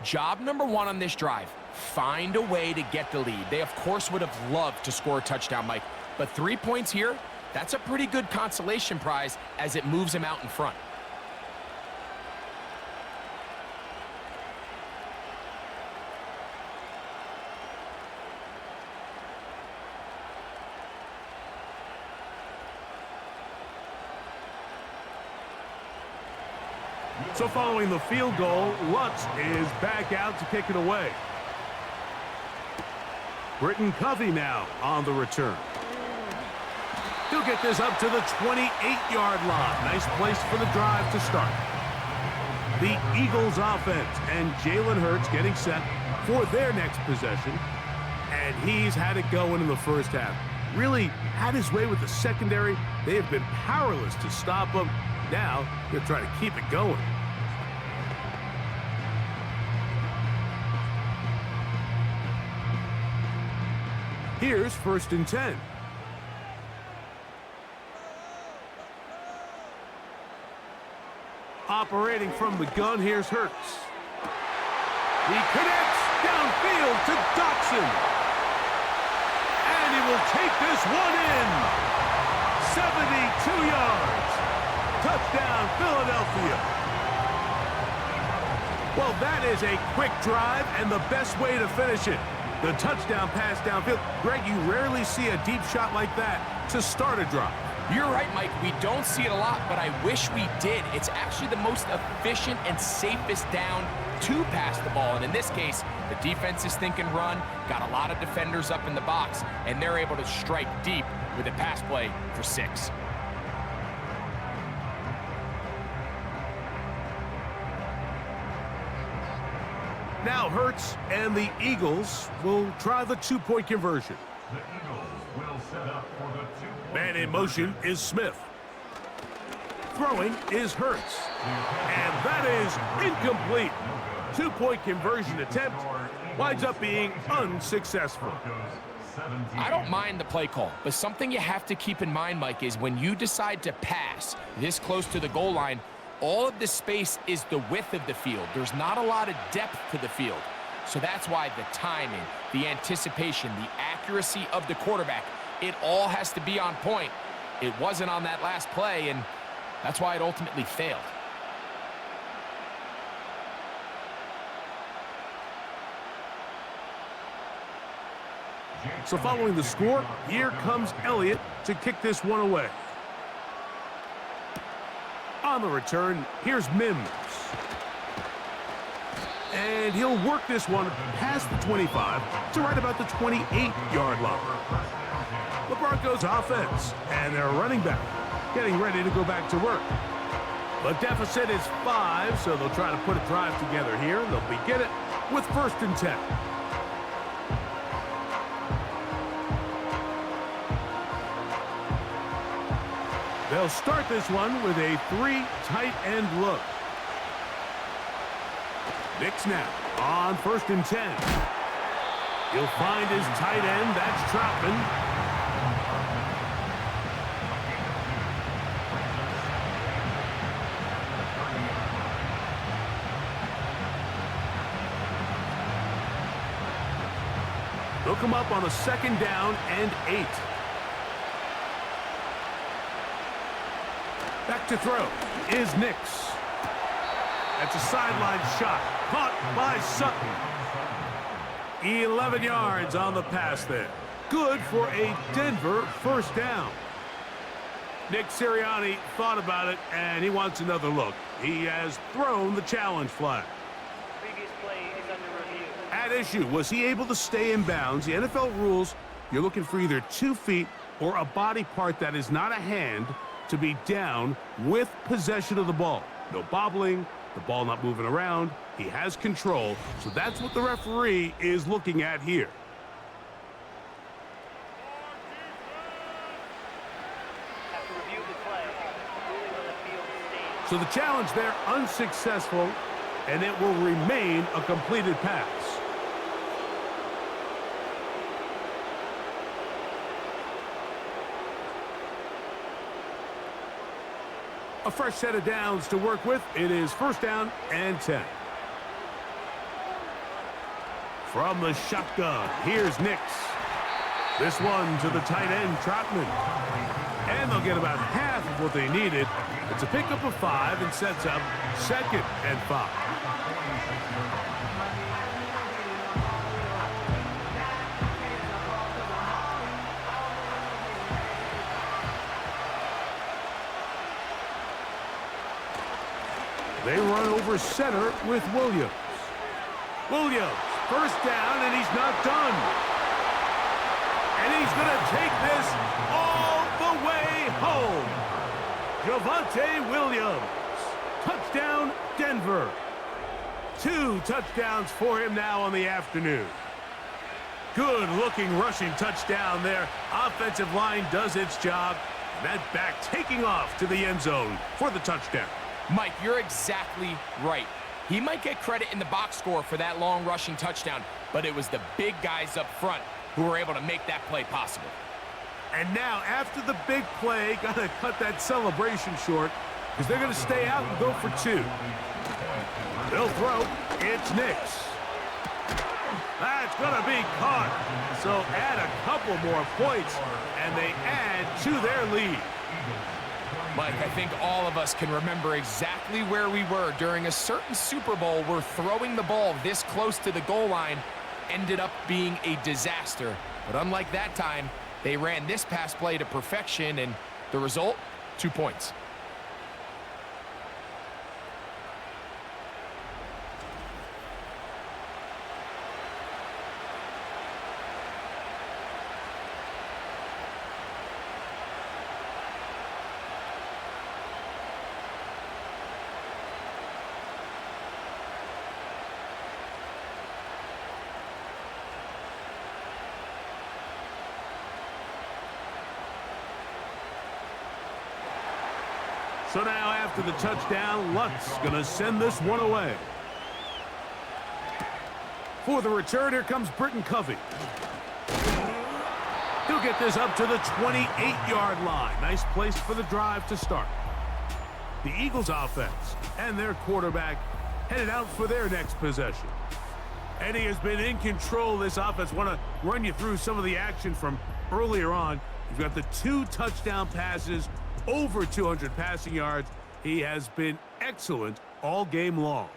Job number 1 on this drive, find a way to get the lead. They, of course, would have loved to score a touchdown, Mike. But 3 points here, that's a pretty good consolation prize as it moves them out in front. So following the field goal, Lutz is back out to kick it away. Britton Covey now on the return. He'll get this up to the 28-yard line. Nice place for the drive to start. The Eagles offense and Jalen Hurts getting set for their next possession. And he's had it going in the first half. Really had his way with the secondary. They have been powerless to stop him. Now he'll try to keep it going. Here's 1st and 10. Operating from the gun, here's Hurts. He connects downfield to Dotson. And he will take this one in. 72 yards. Touchdown, Philadelphia. Well, that is a quick drive and the best way to finish it. The touchdown pass downfield. Greg, you rarely see a deep shot like that to start a drive. You're right, Mike. We don't see it a lot, but I wish we did. It's actually the most efficient and safest down to pass the ball. And in this case, the defense is thinking run, got a lot of defenders up in the box, and they're able to strike deep with a pass play for 6. Now Hurts and the Eagles will try the 2-point conversion. The Eagles will set up for the 2-point Man in motion is Smith. Throwing is Hurts. And that is incomplete. 2-point conversion attempt winds up being unsuccessful. I don't mind the play call, but something you have to keep in mind, Mike, is when you decide to pass this close to the goal line, all of the space is the width of the field. There's not a lot of depth to the field. So that's why the timing, the anticipation, the accuracy of the quarterback, it all has to be on point. It wasn't on that last play, and that's why it ultimately failed. So following the score, here comes Elliott to kick this one away. On the return, here's Mims. And he'll work this one past the 25 to right about the 28-yard line. The Broncos offense and their running back getting ready to go back to work. The deficit is 5, so they'll try to put a drive together here. They'll begin it with 1st and 10. They'll start this one with a 3 tight end look. Nick snap on 1st and 10. He'll find his tight end. That's Troutman. They'll come up on a 2nd down and 8. Back to throw is Nix. That's a sideline shot. Caught by Sutton. 11 yards on the pass there. Good for a Denver 1st down. Nick Sirianni thought about it, and he wants another look. He has thrown the challenge flag. Previous play is under review. At issue, was he able to stay in bounds? The NFL rules, you're looking for either 2 feet or a body part that is not a hand to be down with possession of the ball. No bobbling, The ball not moving around. He has control, so that's what the referee is looking at here. Have to review the play. Ruling on the field stays. So the challenge there unsuccessful, and it will remain a completed pass. A fresh set of downs to work with. It is first down and 10. From the shotgun, here's Nix. This one to the tight end, Trotman. And they'll get about half of what they needed. It's a pickup of 5 and sets up 2nd and 5. They run over center with Williams. Williams, first down, and he's not done. And he's going to take this all the way home. Javonte Williams. Touchdown, Denver. 2 touchdowns for him now on the afternoon. Good-looking rushing touchdown there. Offensive line does its job. And that back taking off to the end zone for the touchdown. Mike, you're exactly right. He might get credit in the box score for that long rushing touchdown, but it was the big guys up front who were able to make that play possible. And now, after the big play, got to cut that celebration short because they're going to stay out and go for 2. They'll throw. It's Nix. That's going to be caught. So add a couple more points, and they add to their lead. Mike, I think all of us can remember exactly where we were during a certain Super Bowl where throwing the ball this close to the goal line ended up being a disaster. But unlike that time, they ran this pass play to perfection, and the result, 2 points. So now after the touchdown, Luck's going to send this one away. For the return, here comes Britton Covey. He'll get this up to the 28-yard line. Nice place for the drive to start. The Eagles offense and their quarterback headed out for their next possession. And he has been in control of this offense. Want to run you through some of the action from earlier on. You've got the 2 touchdown passes, over 200 passing yards. He has been excellent all game long.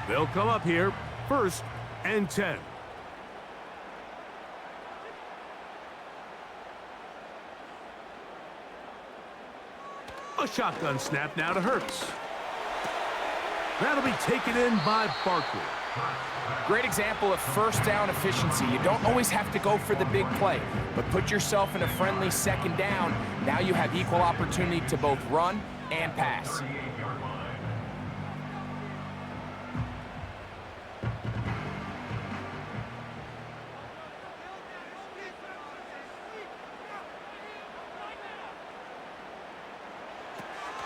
They'll come up here, 1st and 10. A shotgun snap now to Hurts. That'll be taken in by Barkley. Great example of first down efficiency. You don't always have to go for the big play, but put yourself in a friendly 2nd down. Now you have equal opportunity to both run and pass.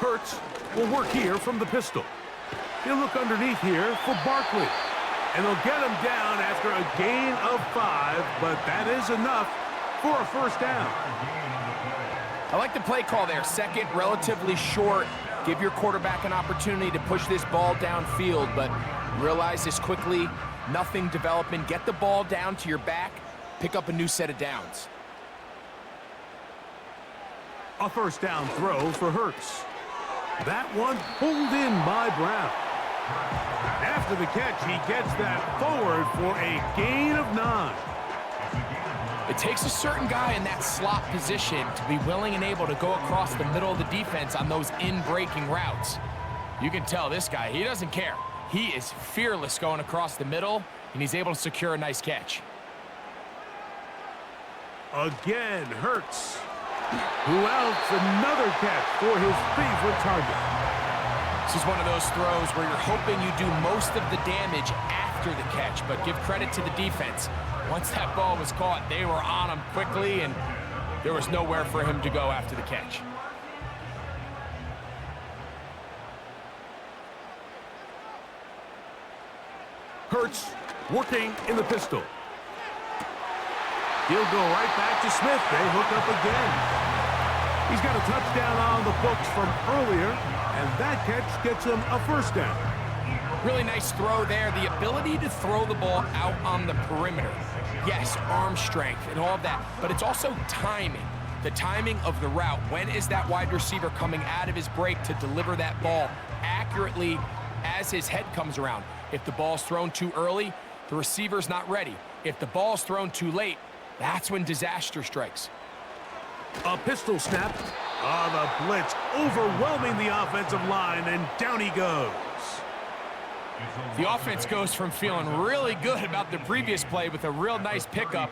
Hurts will work here from the pistol. He'll look underneath here for Barkley. And they'll get him down after a gain of 5, but that is enough for a first down. I like the play call there. 2nd, relatively short. Give your quarterback an opportunity to push this ball downfield, but realize this quickly. Nothing development. Get the ball down to your back. Pick up a new set of downs. A first down throw for Hurts. That one pulled in by Brown. After the catch, he gets that forward for a gain of 9. It takes a certain guy in that slot position to be willing and able to go across the middle of the defense on those in-breaking routes. You can tell this guy, he doesn't care. He is fearless going across the middle, and he's able to secure a nice catch. Again, Hurts. Who else? Another catch for his favorite target. This is one of those throws where you're hoping you do most of the damage after the catch, but give credit to the defense. Once that ball was caught, they were on him quickly, and there was nowhere for him to go after the catch. Hurts working in the pistol. He'll go right back to Smith. They hook up again. He's got a touchdown on the books from earlier, and that catch gets him a first down. Really nice throw there. The ability to throw the ball out on the perimeter. Yes, arm strength and all of that, but it's also timing. The timing of the route. When is that wide receiver coming out of his break to deliver that ball accurately as his head comes around? If the ball's thrown too early, the receiver's not ready. If the ball's thrown too late, that's when disaster strikes. A pistol snap. The blitz overwhelming the offensive line, and down he goes. The offense goes from feeling really good about the previous play with a real nice pickup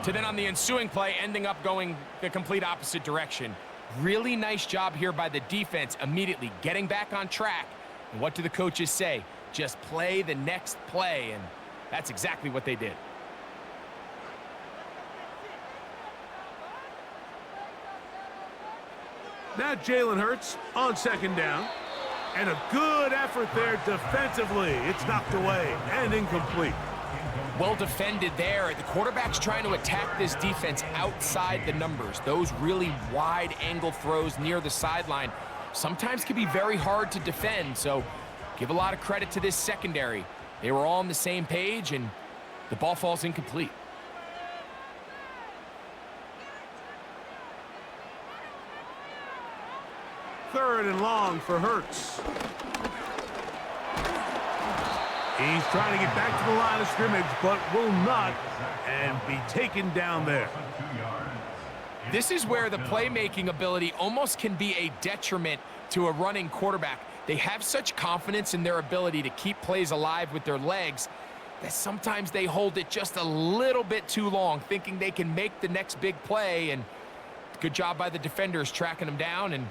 to then on the ensuing play ending up going the complete opposite direction. Really nice job here by the defense immediately getting back on track. And what do the coaches say? Just play the next play, and that's exactly what they did. Now Jalen Hurts on second down. And a good effort there defensively. It's knocked away and incomplete. Well defended there. The quarterback's trying to attack this defense outside the numbers. Those really wide angle throws near the sideline sometimes can be very hard to defend. So give a lot of credit to this secondary. They were all on the same page, and the ball falls incomplete. Third and long for Hurts. He's trying to get back to the line of scrimmage, but will not, and be taken down there. This is where the playmaking ability almost can be a detriment to a running quarterback. They have such confidence in their ability to keep plays alive with their legs that sometimes they hold it just a little bit too long, thinking they can make the next big play, and good job by the defenders tracking them down and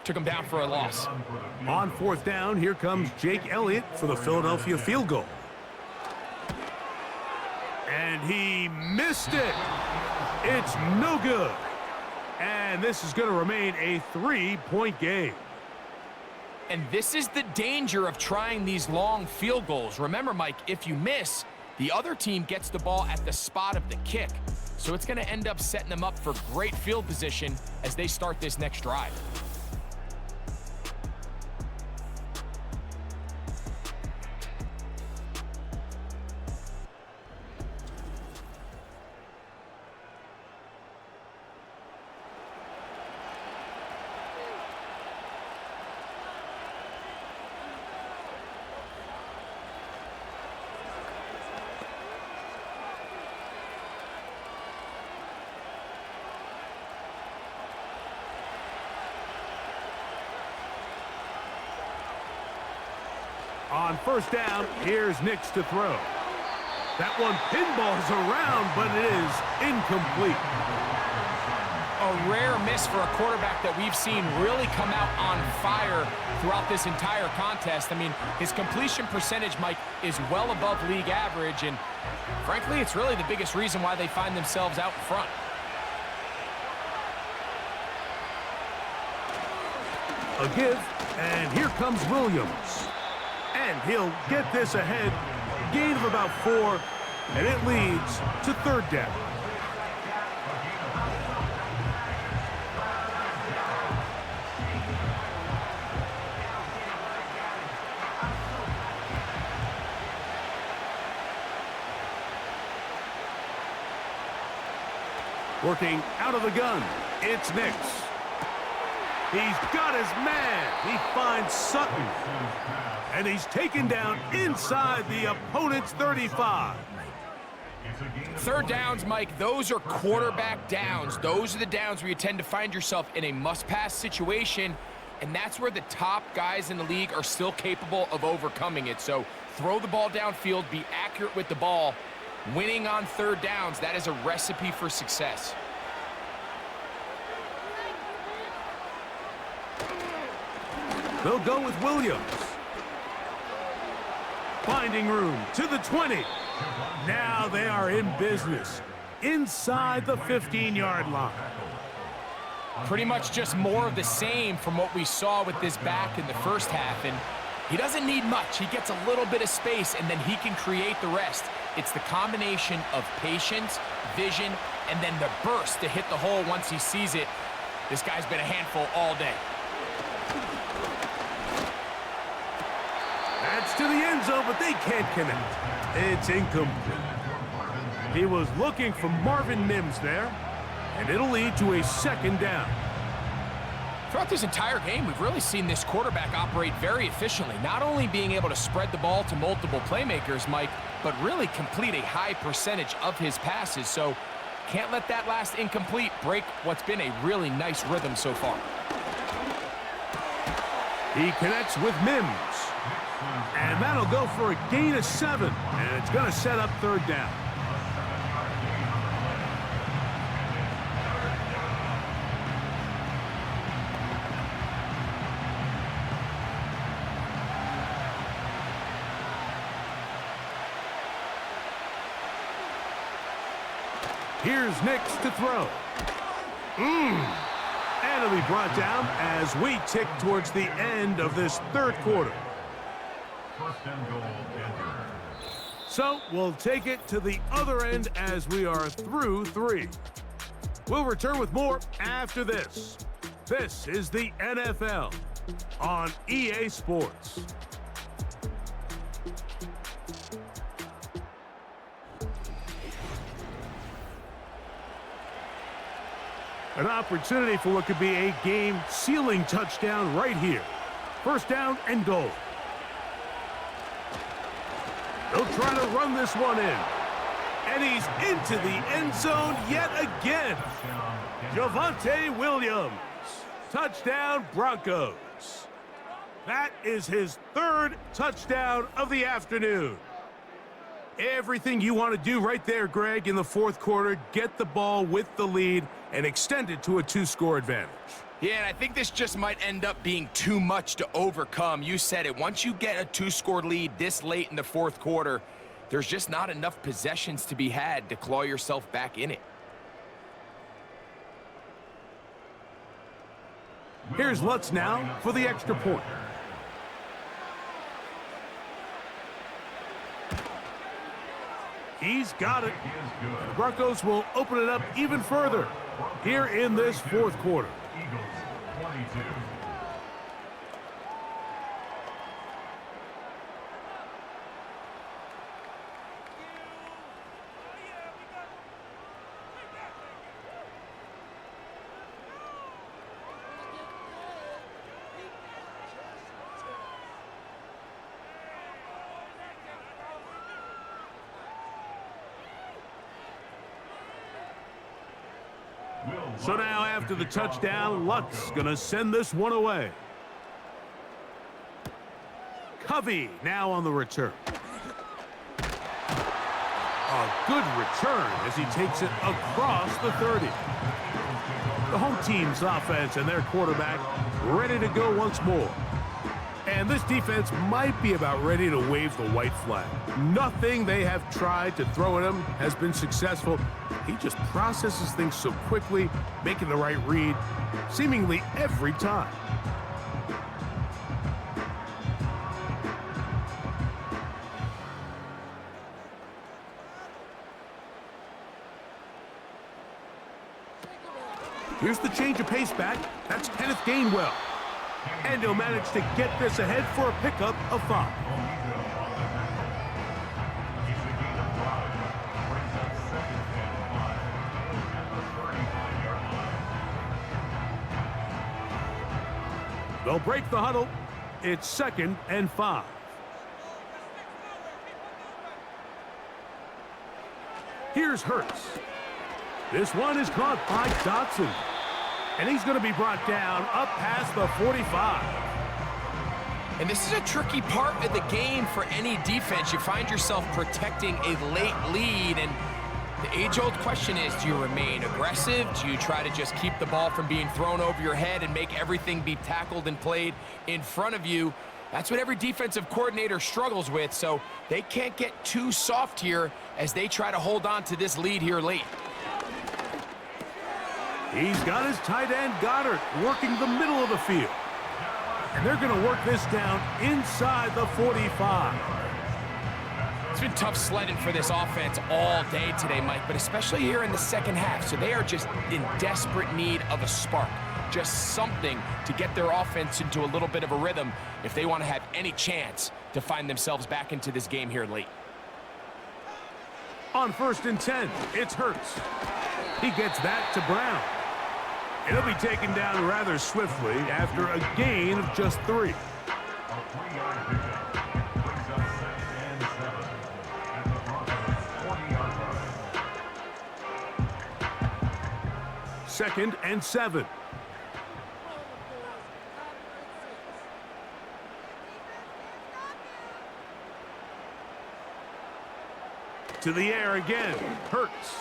took him down for a loss. On fourth down, here comes Jake Elliott for the Philadelphia field goal. And he missed it. It's no good. And this is going to remain a 3-point game. And this is the danger of trying these long field goals. Remember, Mike, if you miss, the other team gets the ball at the spot of the kick. So it's going to end up setting them up for great field position as they start this next drive. On first down, here's Nix to throw. That one pinballs around, but it is incomplete. A rare miss for a quarterback that we've seen really come out on fire throughout this entire contest. I mean, his completion percentage, Mike, is well above league average, and frankly, it's really the biggest reason why they find themselves out in front. A give, and here comes Williams. And he'll get this ahead. Gain of about 4, and it leads to third down. Working out of the gun, it's Nix. He's got his man. He finds Sutton. And he's taken down inside the opponent's 35. Third downs, Mike, those are quarterback downs. Those are the downs where you tend to find yourself in a must-pass situation and that's where the top guys in the league are still capable of overcoming it. So throw the ball downfield, be accurate with the ball. Winning on third downs, that is a recipe for success. They'll go with Williams. Finding room to the 20. Now they are in business inside the 15-yard line. Pretty much just more of the same from what we saw with this back in the first half. And he doesn't need much. He gets a little bit of space, and then he can create the rest. It's the combination of patience, vision, and then the burst to hit the hole once he sees it. This guy's been a handful all day. That's to the end zone, but they can't connect. It's incomplete. He was looking for Marvin Mims there, and it'll lead to a second down. Throughout this entire game, we've really seen this quarterback operate very efficiently, not only being able to spread the ball to multiple playmakers, Mike, but really complete a high percentage of his passes. So can't let that last incomplete break what's been a really nice rhythm so far. He connects with Mims. And that'll go for a gain of 7. And it's going to set up third down. Here's Nix to throw. And it'll be brought down as we tick towards the end of this third quarter. First and goal, Denver. So we'll take it to the other end as we are through 3. We'll return with more after this. This is the NFL on EA Sports. An opportunity for what could be a game-sealing touchdown right here. First down and goal. They'll try to run this one in. And he's into the end zone yet again. Javonte Williams. Touchdown, Broncos. That is his 3rd touchdown of the afternoon. Everything you want to do right there, Greg, in the 4th quarter, get the ball with the lead and extend it to a 2-score advantage. Yeah, and I think this just might end up being too much to overcome. You said it. Once you get a 2-score lead this late in the 4th quarter, there's just not enough possessions to be had to claw yourself back in it. Here's Lutz now for the extra point. He's got it. The Broncos will open it up even further here in this 4th quarter. Eagles 22. So now after the touchdown, Lutz gonna send this one away. Covey now on the return. A good return as he takes it across the 30. The home team's offense and their quarterback ready to go once more. And this defense might be about ready to wave the white flag. Nothing they have tried to throw at him has been successful. He just processes things so quickly, making the right read, seemingly every time. Here's the change of pace back. That's Kenneth Gainwell. And he'll manage to get this ahead for a pickup of 5. They'll break the huddle. It's 2nd and 5. Here's Hurts. This one is caught by Dotson. And he's going to be brought down up past the 45. And this is a tricky part of the game for any defense. You find yourself protecting a late lead, and the age-old question is, do you remain aggressive? Do you try to just keep the ball from being thrown over your head and make everything be tackled and played in front of you? That's what every defensive coordinator struggles with, so they can't get too soft here as they try to hold on to this lead here late. He's got his tight end, Goddard, working the middle of the field. And they're going to work this down inside the 45. It's been tough sledding for this offense all day today, Mike, but especially here in the second half. So they are just in desperate need of a spark, just something to get their offense into a little bit of a rhythm if they want to have any chance to find themselves back into this game here late. On 1st and 10, it's Hurts. He gets that to Brown. It'll be taken down rather swiftly after a gain of just 3. A 3-yard pickup brings up 2nd and 7 at the Broncos' 20-yard line. 2nd and 7. To the air again, Hurts.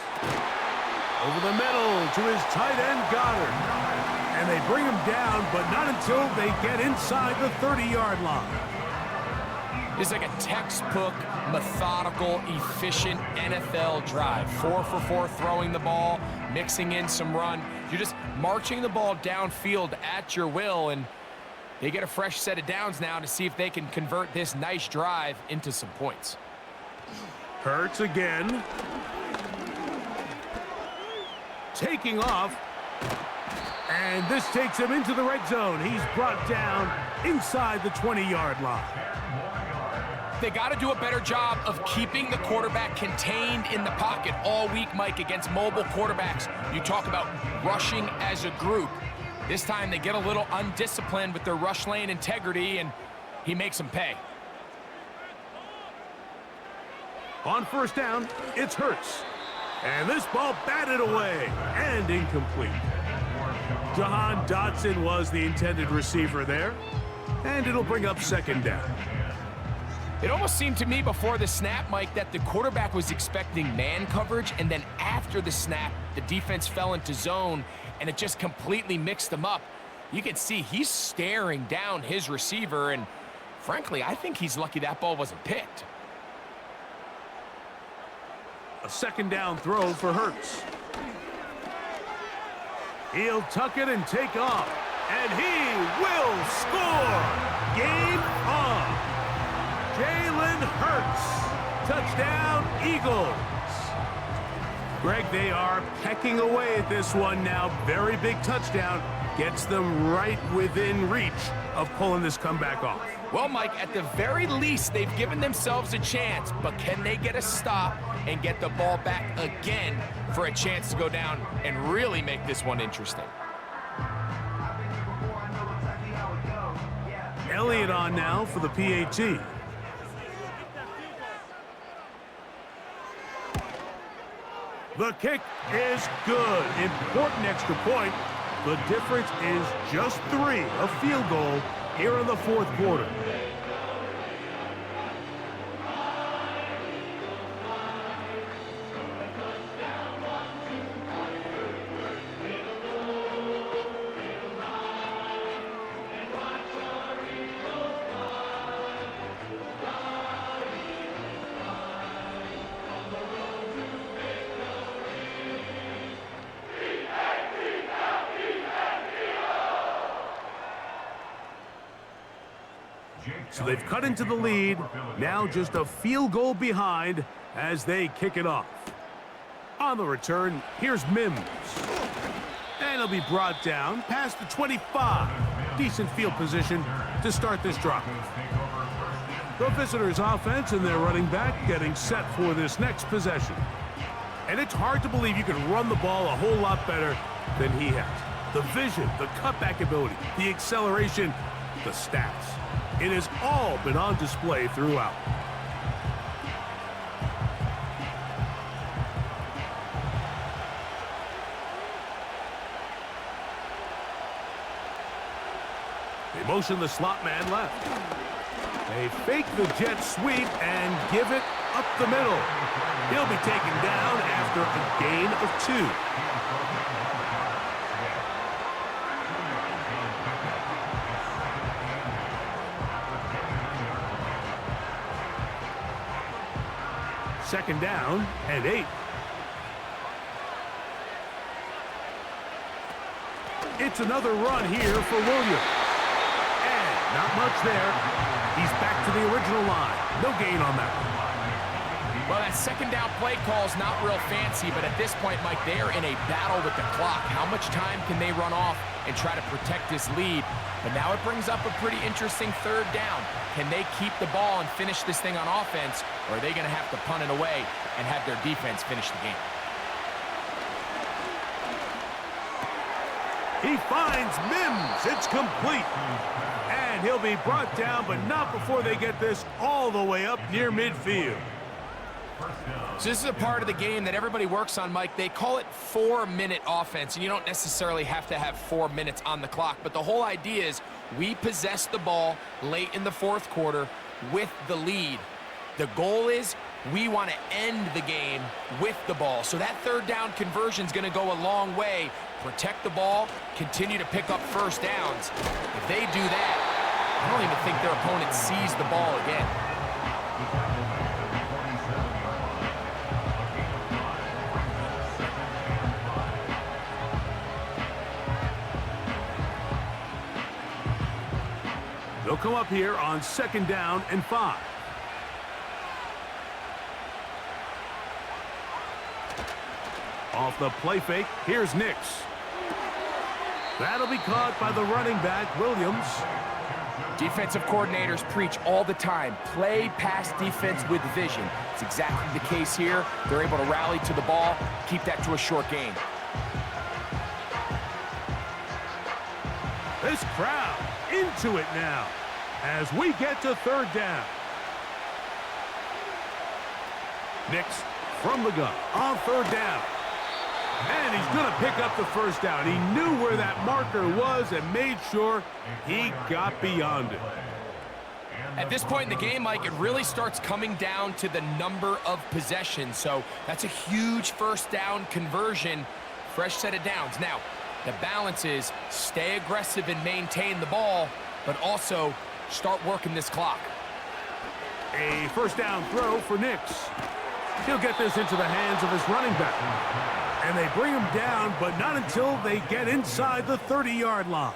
Over the middle to his tight end, Goddard. And they bring him down, but not until they get inside the 30-yard line. It's like a textbook, methodical, efficient NFL drive. 4 for 4 throwing the ball, mixing in some run. You're just marching the ball downfield at your will, and they get a fresh set of downs now to see if they can convert this nice drive into some points. Hurts again. Taking off. And this takes him into the red zone. He's brought down inside the 20-yard line. They got to do a better job of keeping the quarterback contained in the pocket all week, Mike, against mobile quarterbacks. You talk about rushing as a group. This time they get a little undisciplined with their rush lane integrity, and he makes them pay. On 1st down, it's Hurts. And this ball batted away and incomplete. Jahan Dotson was the intended receiver there. And it'll bring up 2nd down. It almost seemed to me before the snap, Mike, that the quarterback was expecting man coverage, and then after the snap, the defense fell into zone, and it just completely mixed them up. You can see he's staring down his receiver, and frankly, I think he's lucky that ball wasn't picked. A 2nd down throw for Hurts. He'll tuck it and take off. And he will score! Game on! Jalen Hurts. Touchdown, Eagles. Greg, they are pecking away at this one now. Very big touchdown. Gets them right within reach of pulling this comeback off. Well, Mike, at the very least, they've given themselves a chance, but can they get a stop and get the ball back again for a chance to go down and really make this one interesting? Elliott on now for the PAT. The kick is good. Important extra point. The difference is just 3, a field goal here in the 4th quarter. So they've cut into the lead, now just a field goal behind as they kick it off. On the return, here's Mims. And he'll be brought down past the 25. Decent field position to start this drive. The visitors' offense and their running back getting set for this next possession. And it's hard to believe you can run the ball a whole lot better than he has. The vision, the cutback ability, the acceleration, the stats. It has all been on display throughout. Motion the slot man left. They fake the jet sweep and give it up the middle. He'll be taken down after a gain of 2. Second down and 8. It's another run here for Williams. And not much there. He's back to the original line. No gain on that one. Well, that second down play call is not real fancy, but at this point, Mike, they are in a battle with the clock. How much time can they run off and try to protect this lead? But now it brings up a pretty interesting third down. Can they keep the ball and finish this thing on offense, or are they going to have to punt it away and have their defense finish the game? He finds Mims. It's complete. And he'll be brought down, but not before they get this all the way up near midfield. So this is a part of the game that everybody works on, Mike. They call it 4-minute offense, and you don't necessarily have to have 4 minutes on the clock. But the whole idea is we possess the ball late in the fourth quarter with the lead. The goal is we want to end the game with the ball. So that third down conversion is going to go a long way. Protect the ball, continue to pick up first downs. If they do that, I don't even think their opponent sees the ball again. They'll come up here on second down and 5. Off the play fake, here's Nix. That'll be caught by the running back, Williams. Defensive coordinators preach all the time, play pass defense with vision. It's exactly the case here. They're able to rally to the ball, keep that to a short gain. This crowd into it now as we get to third down. Nix from the gun on third down. And he's going to pick up the first down. He knew where that marker was and made sure he got beyond it. At this point in the game, Mike, it really starts coming down to the number of possessions. So that's a huge first down conversion, fresh set of downs. Now, the balance is stay aggressive and maintain the ball, but also start working this clock. A first down throw for Nix. He'll get this into the hands of his running back. And they bring him down, but not until they get inside the 30-yard line.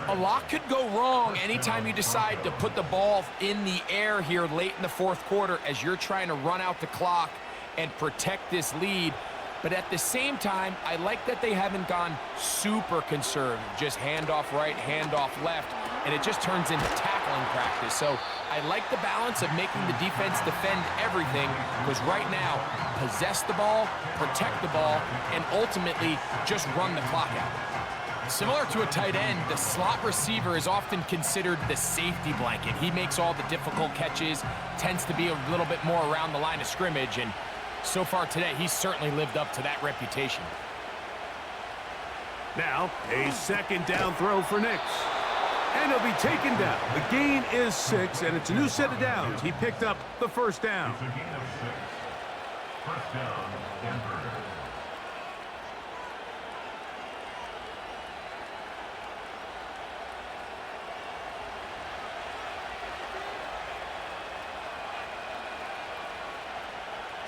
A lot could go wrong anytime you decide to put the ball in the air here late in the fourth quarter as you're trying to run out the clock and protect this lead. But at the same time, I like that they haven't gone super conservative, just handoff right, handoff left, and it just turns into tackling practice. So I like the balance of making the defense defend everything, because right now, possess the ball, protect the ball, and ultimately just run the clock out. Similar to a tight end, the slot receiver is often considered the safety blanket. He makes all the difficult catches, tends to be a little bit more around the line of scrimmage, and so far today, he's certainly lived up to that reputation. Now, a second down throw for Nix. And he'll be taken down. The gain is 6, and it's a new set of downs. He picked up the first down. It's a gain of 6. First down, Denver.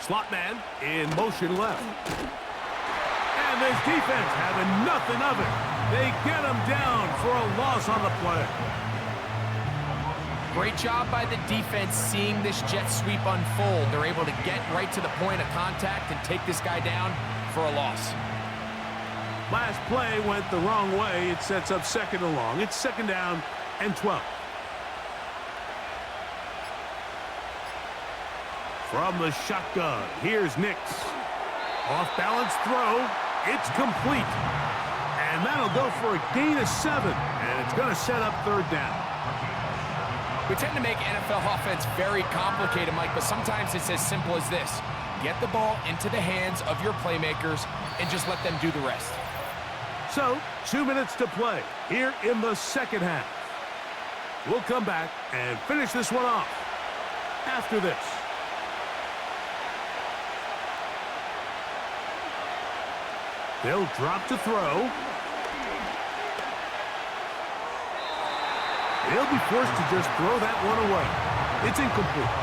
Slot man in motion left. And this defense having nothing of it. They get him down for a loss on the play. Great job by the defense seeing this jet sweep unfold. They're able to get right to the point of contact and take this guy down for a loss. Last play went the wrong way. It sets up second and long. It's second down and 12. From the shotgun, here's Nix. Off-balance throw. It's complete. And that'll go for a gain of 7. And it's going to set up third down. We tend to make NFL offense very complicated, Mike, but sometimes it's as simple as this. Get the ball into the hands of your playmakers and just let them do the rest. So, 2 minutes to play here in the second half. We'll come back and finish this one off after this. They'll drop to throw. He'll be forced to just throw that one away. It's incomplete.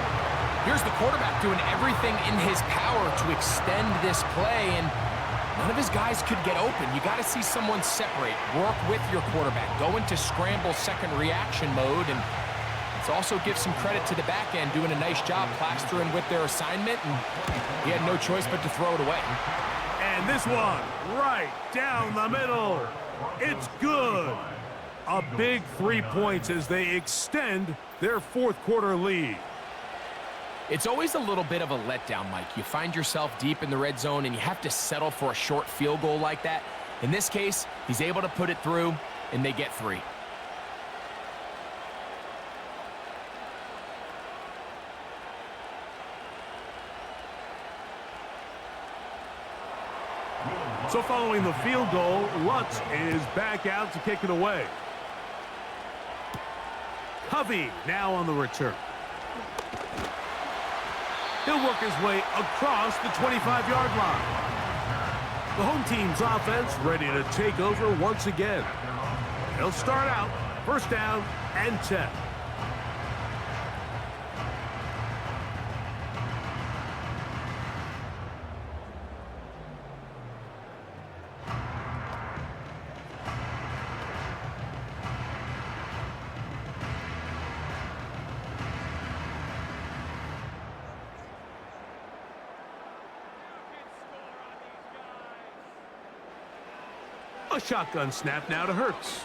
Here's the quarterback doing everything in his power to extend this play, and none of his guys could get open. You got to see someone separate, work with your quarterback, go into scramble second reaction mode, and let's also give some credit to the back end doing a nice job plastering with their assignment, and he had no choice but to throw it away. And this one right down the middle. It's good. A big 3 points as they extend their fourth quarter lead. It's always a little bit of a letdown, Mike. You find yourself deep in the red zone and you have to settle for a short field goal like that. In this case, he's able to put it through and they get 3. So following the field goal, Lutz is back out to kick it away. Covey now on the return. He'll work his way across the 25-yard line. The home team's offense ready to take over once again. They'll start out first down and 10. A shotgun snap now to Hurts.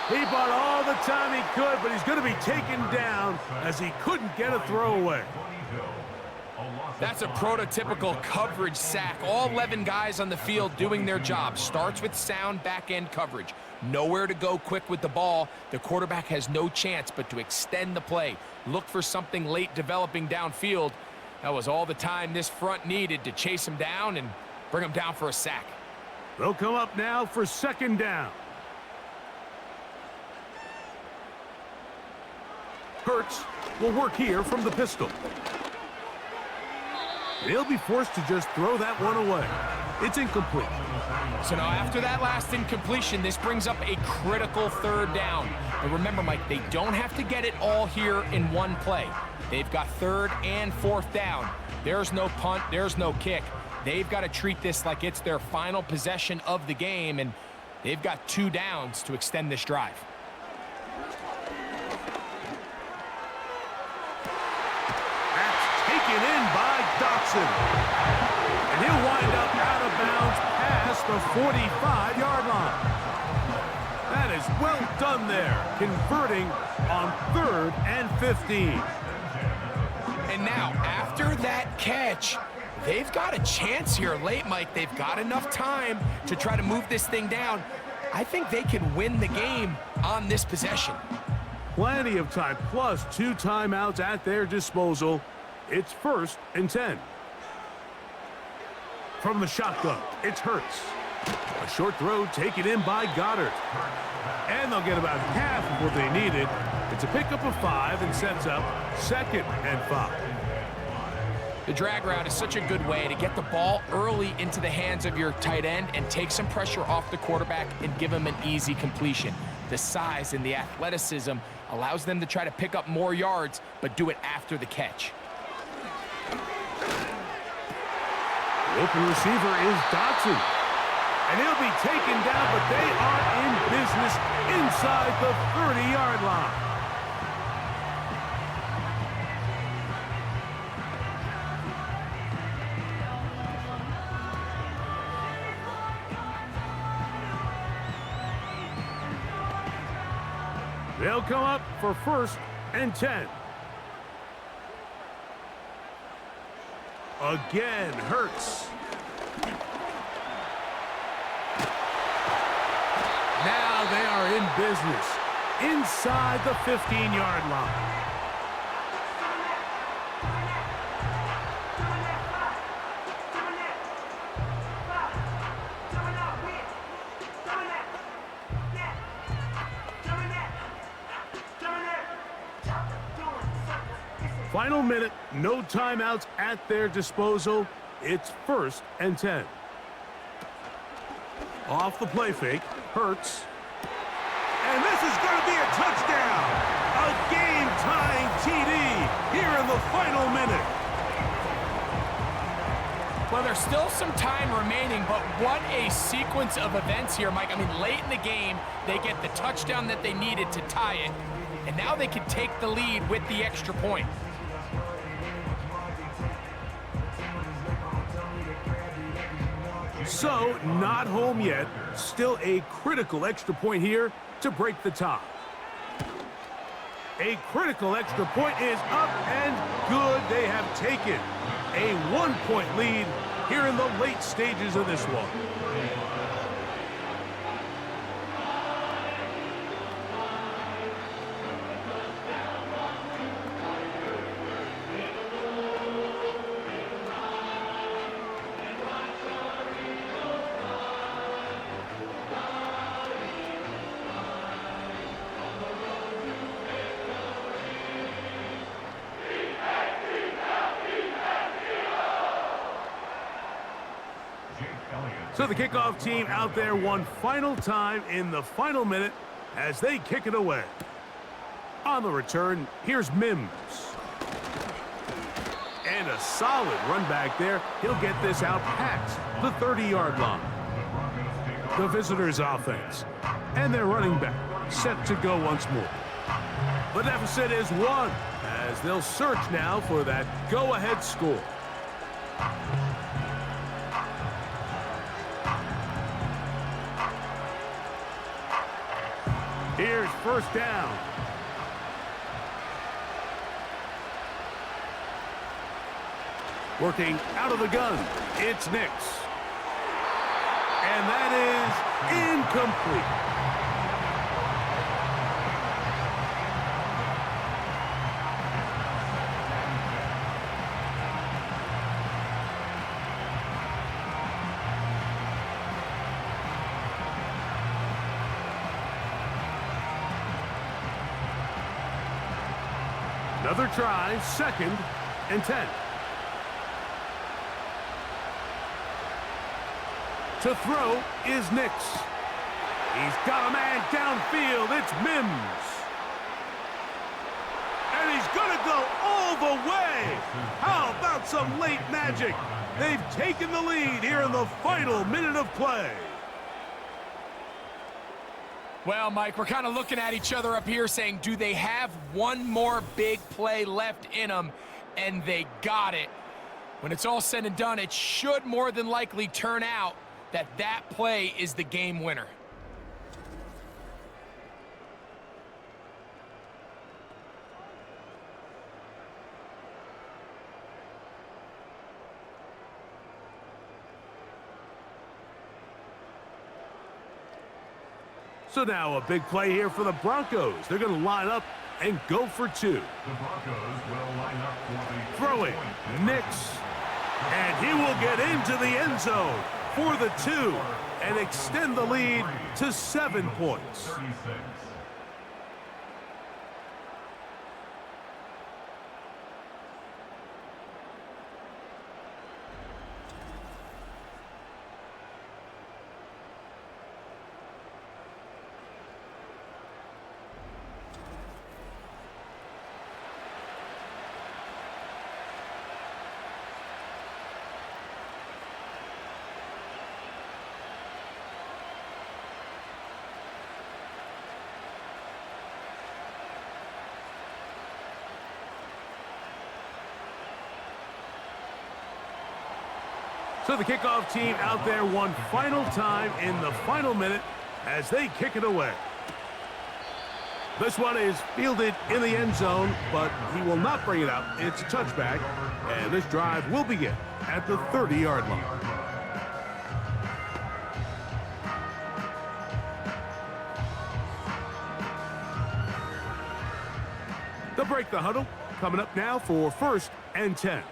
He bought all the time he could, but he's going to be taken down as he couldn't get a throwaway. That's a prototypical coverage sack. All 11 guys on the field doing their job. Starts with sound back-end coverage. Nowhere to go quick with the ball. The quarterback has no chance but to extend the play. Look for something late developing downfield. That was all the time this front needed to chase him down and bring him down for a sack. They'll come up now for second down. Hurts will work here from the pistol. He'll be forced to just throw that one away. It's incomplete. So now after that last incompletion, this brings up a critical third down. But remember, Mike, they don't have to get it all here in one play. They've got third and fourth down. There's no punt, there's no kick. They've got to treat this like it's their final possession of the game, and they've got 2 downs to extend this drive. That's taken in by Dotson. And he'll wind up out of bounds past the 45-yard line. That is well done there, converting on 3rd and 15. And now, after that catch, they've got a chance here late, Mike. They've got enough time to try to move this thing down. I think they can win the game on this possession. Plenty of time, plus 2 timeouts at their disposal. It's 1st and 10. From the shotgun, it's Hurts. A short throw taken in by Goddard. And they'll get about half of what they needed. It's a pickup of 5 and sets up 2nd and 5. The drag route is such a good way to get the ball early into the hands of your tight end and take some pressure off the quarterback and give him an easy completion. The size and the athleticism allows them to try to pick up more yards, but do it after the catch. The open receiver is Dotson. And he'll be taken down, but they are in business inside the 30-yard line. They'll come up for 1st and 10. Again, Hurts. Now they are in business inside the 15-yard line. final minute, no timeouts at their disposal. It's 1st and 10. Off the play fake, Hurts. And this is going to be a touchdown. A game-tying TD here in the final minute. Well, there's still some time remaining, but what a sequence of events here, Mike. I mean, late in the game, they get the touchdown that they needed to tie it, and now they can take the lead with the extra point. So, not home yet. Still a critical extra point here to break the tie. A critical extra point is up and good. They have taken a 1-point lead here in the late stages of this one. So the kickoff team out there one final time in the final minute as they kick it away. On the return, here's Mims. And a solid run back there. He'll get this out past the 30-yard line. The visitors' offense. And their running back set to go once more. The deficit is 1 as they'll search now for that go-ahead score. Here's 1st down. Working out of the gun, it's Nix. And that is incomplete. Another try, 2nd and 10. To throw is Nix. He's got a man downfield. It's Mims. And he's going to go all the way. How about some late magic? They've taken the lead here in the final minute of play. Well, Mike, we're kind of looking at each other up here saying, do they have one more big play left in them? And they got it. When it's all said and done, it should more than likely turn out that that play is the game winner. So now a big play here for the Broncos. They're going to line up and go for 2. The Broncos will line up for the Throwing, Nix. And he will get into the end zone for the 2 and extend the lead to 7 points. 36. So the kickoff team out there one final time in the final minute as they kick it away. This one is fielded in the end zone, but he will not bring it out. It's a touchback, and this drive will begin at the 30-yard line. They'll break the huddle. Coming up now for 1st and 10.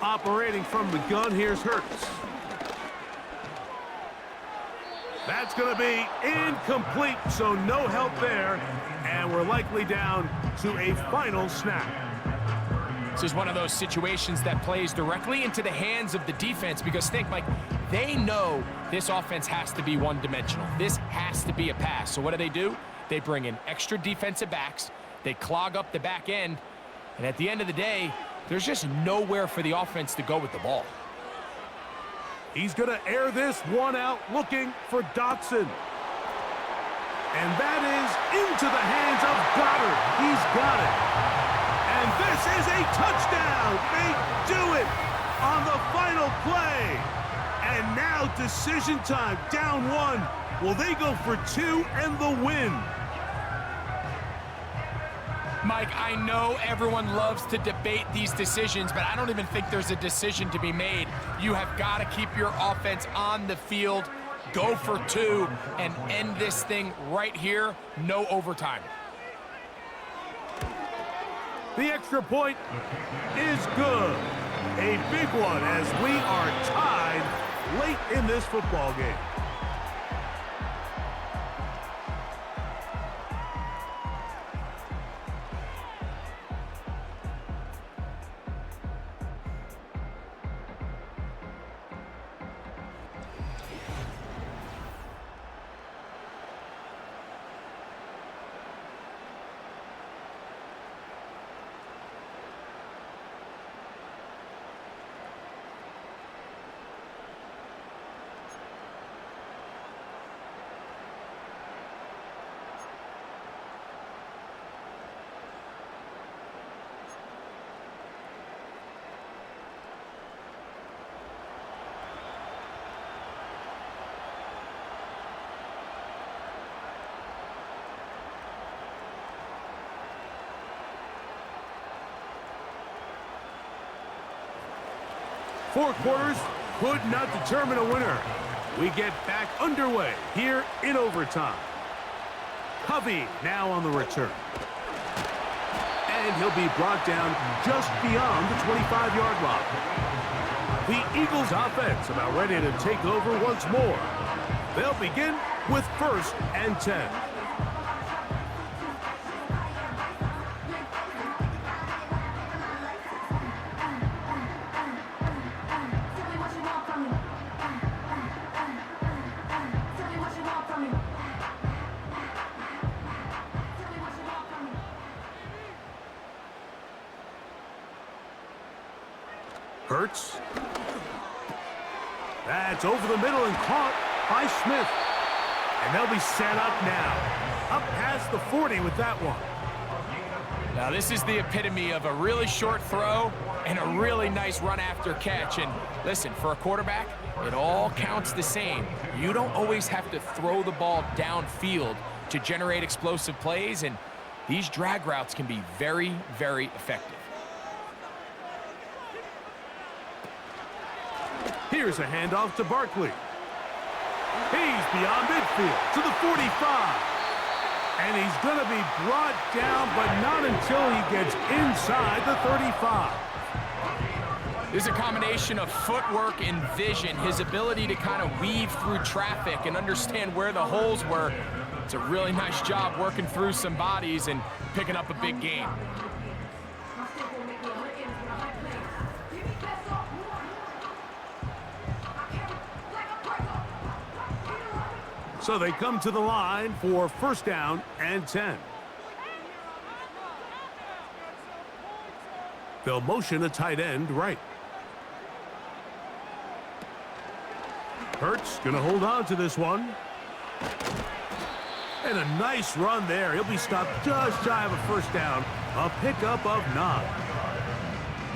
Operating from the gun, here's Hurts. That's going to be incomplete, so no help there. And we're likely down to a final snap. This is one of those situations that plays directly into the hands of the defense because think, Mike, they know this offense has to be one-dimensional. This has to be a pass. So what do? They bring in extra defensive backs. They clog up the back end. And at the end of the day, there's just nowhere for the offense to go with the ball. He's going to air this one out, looking for Dotson. And that is into the hands of Goddard. He's got it. And this is a touchdown. They do it on the final play. And now decision time, down one. Will they go for two and the win? Mike, I know everyone loves to debate these decisions, but I don't even think there's a decision to be made. You have got to keep your offense on the field, go for two, and end this thing right here. No overtime. The extra point is good. A big one as we are tied late in this football game. Four quarters could not determine a winner. We get back underway here in overtime. Covey now on the return. And he'll be brought down just beyond the 25-yard line. The Eagles offense about ready to take over once more. They'll begin with 1st and 10. Hurts. That's over the middle and caught by Smith. And they'll be set up now. Up past the 40 with that one. Now this is the epitome of a really short throw and a really nice run after catch. And listen, for a quarterback, it all counts the same. You don't always have to throw the ball downfield to generate explosive plays, and these drag routes can be very, very effective. Here's a handoff to Barkley. He's beyond midfield to the 45. And he's going to be brought down, but not until he gets inside the 35. There's a combination of footwork and vision, his ability to kind of weave through traffic and understand where the holes were. It's a really nice job working through some bodies and picking up a big gain. So they come to the line for 1st down and 10. They'll motion a tight end right. Hurts going to hold on to this one. And a nice run there. He'll be stopped just shy of a 1st down. A pickup of 9.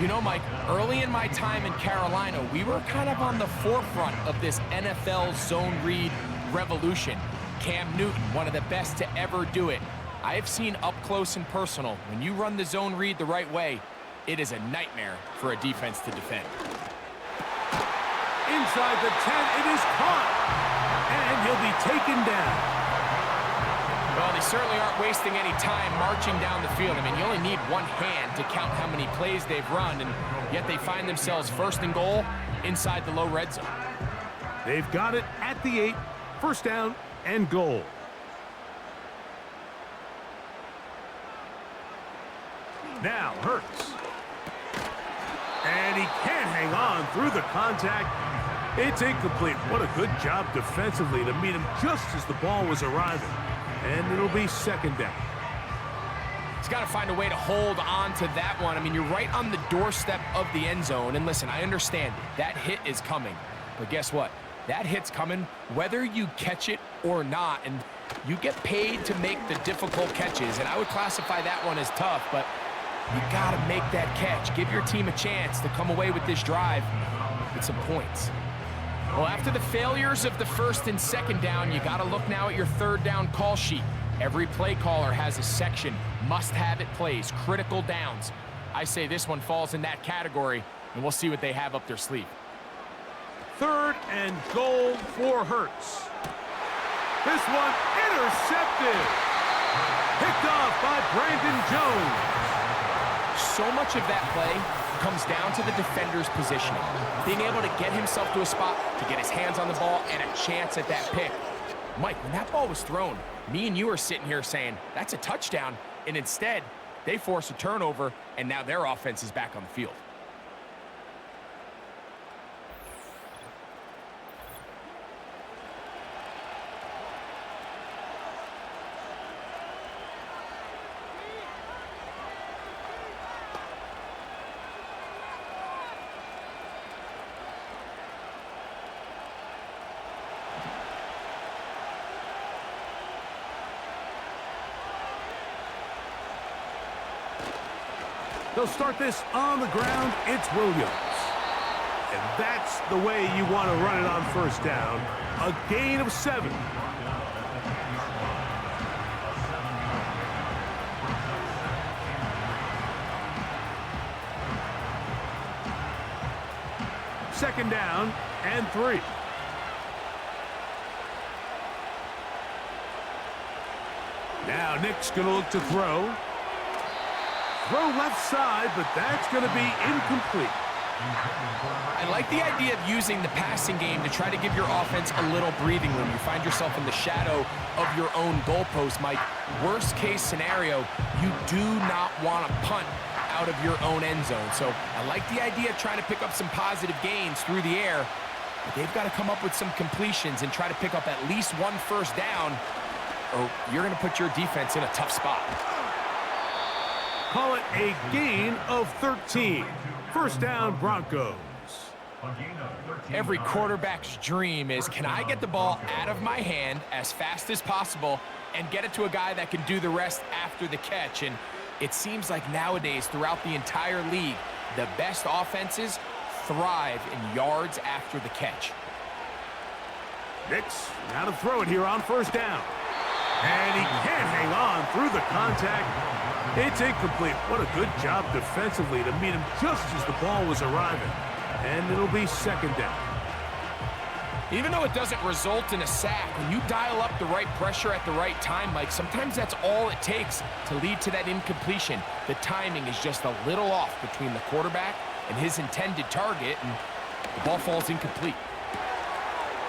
You know, Mike, early in my time in Carolina, we were kind of on the forefront of this NFL zone read revolution. Cam Newton, one of the best to ever do it. I have seen up close and personal, when you run the zone read the right way, it is a nightmare for a defense to defend. Inside the 10, it is caught. And he'll be taken down. Well, they certainly aren't wasting any time marching down the field. I mean, you only need one hand to count how many plays they've run, and yet they find themselves 1st and goal inside the low red zone. They've got it at the 8. 1st down and goal. Now Hurts. And he can't hang on through the contact. It's incomplete. What a good job defensively to meet him just as the ball was arriving. And it'll be second down. He's got to find a way to hold on to that one. I mean, you're right on the doorstep of the end zone. And listen, I understand that hit is coming. But guess what? That hit's coming whether you catch it or not. And you get paid to make the difficult catches. And I would classify that one as tough, but you got to make that catch. Give your team a chance to come away with this drive with some points. Well, after the failures of the first and second down, you got to look now at your third down call sheet. Every play caller has a section, must-have-it plays, critical downs. I say this one falls in that category, and we'll see what they have up their sleeve. Third and goal for Hurts. This one intercepted. Picked off by Brandon Jones. So much of that play comes down to the defender's positioning. Being able to get himself to a spot, to get his hands on the ball, and a chance at that pick. Mike, when that ball was thrown, me and you are sitting here saying, that's a touchdown, and instead, they force a turnover, and now their offense is back on the field. They'll start this on the ground. It's Williams. And that's the way you want to run it on first down. A gain of 7. Second down and 3. Now Nick's going to look to throw. Throw left side, but that's going to be incomplete. I like the idea of using the passing game to try to give your offense a little breathing room. You find yourself in the shadow of your own goalpost, Mike. Worst case scenario, you do not want to punt out of your own end zone. So I like the idea of trying to pick up some positive gains through the air, but they've got to come up with some completions and try to pick up at least one first down, or you're going to put your defense in a tough spot. Call it a gain of 13. First down, Broncos. Every quarterback's dream is, can I get the ball out of my hand as fast as possible and get it to a guy that can do the rest after the catch? And it seems like nowadays, throughout the entire league, the best offenses thrive in yards after the catch. Nix, now to throw it here on first down. And he can't hang on through the contact. It's incomplete. What a good job defensively to meet him just as the ball was arriving. And it'll be second down. Even though it doesn't result in a sack, when you dial up the right pressure at the right time, Mike, sometimes that's all it takes to lead to that incompletion. The timing is just a little off between the quarterback and his intended target, and the ball falls incomplete.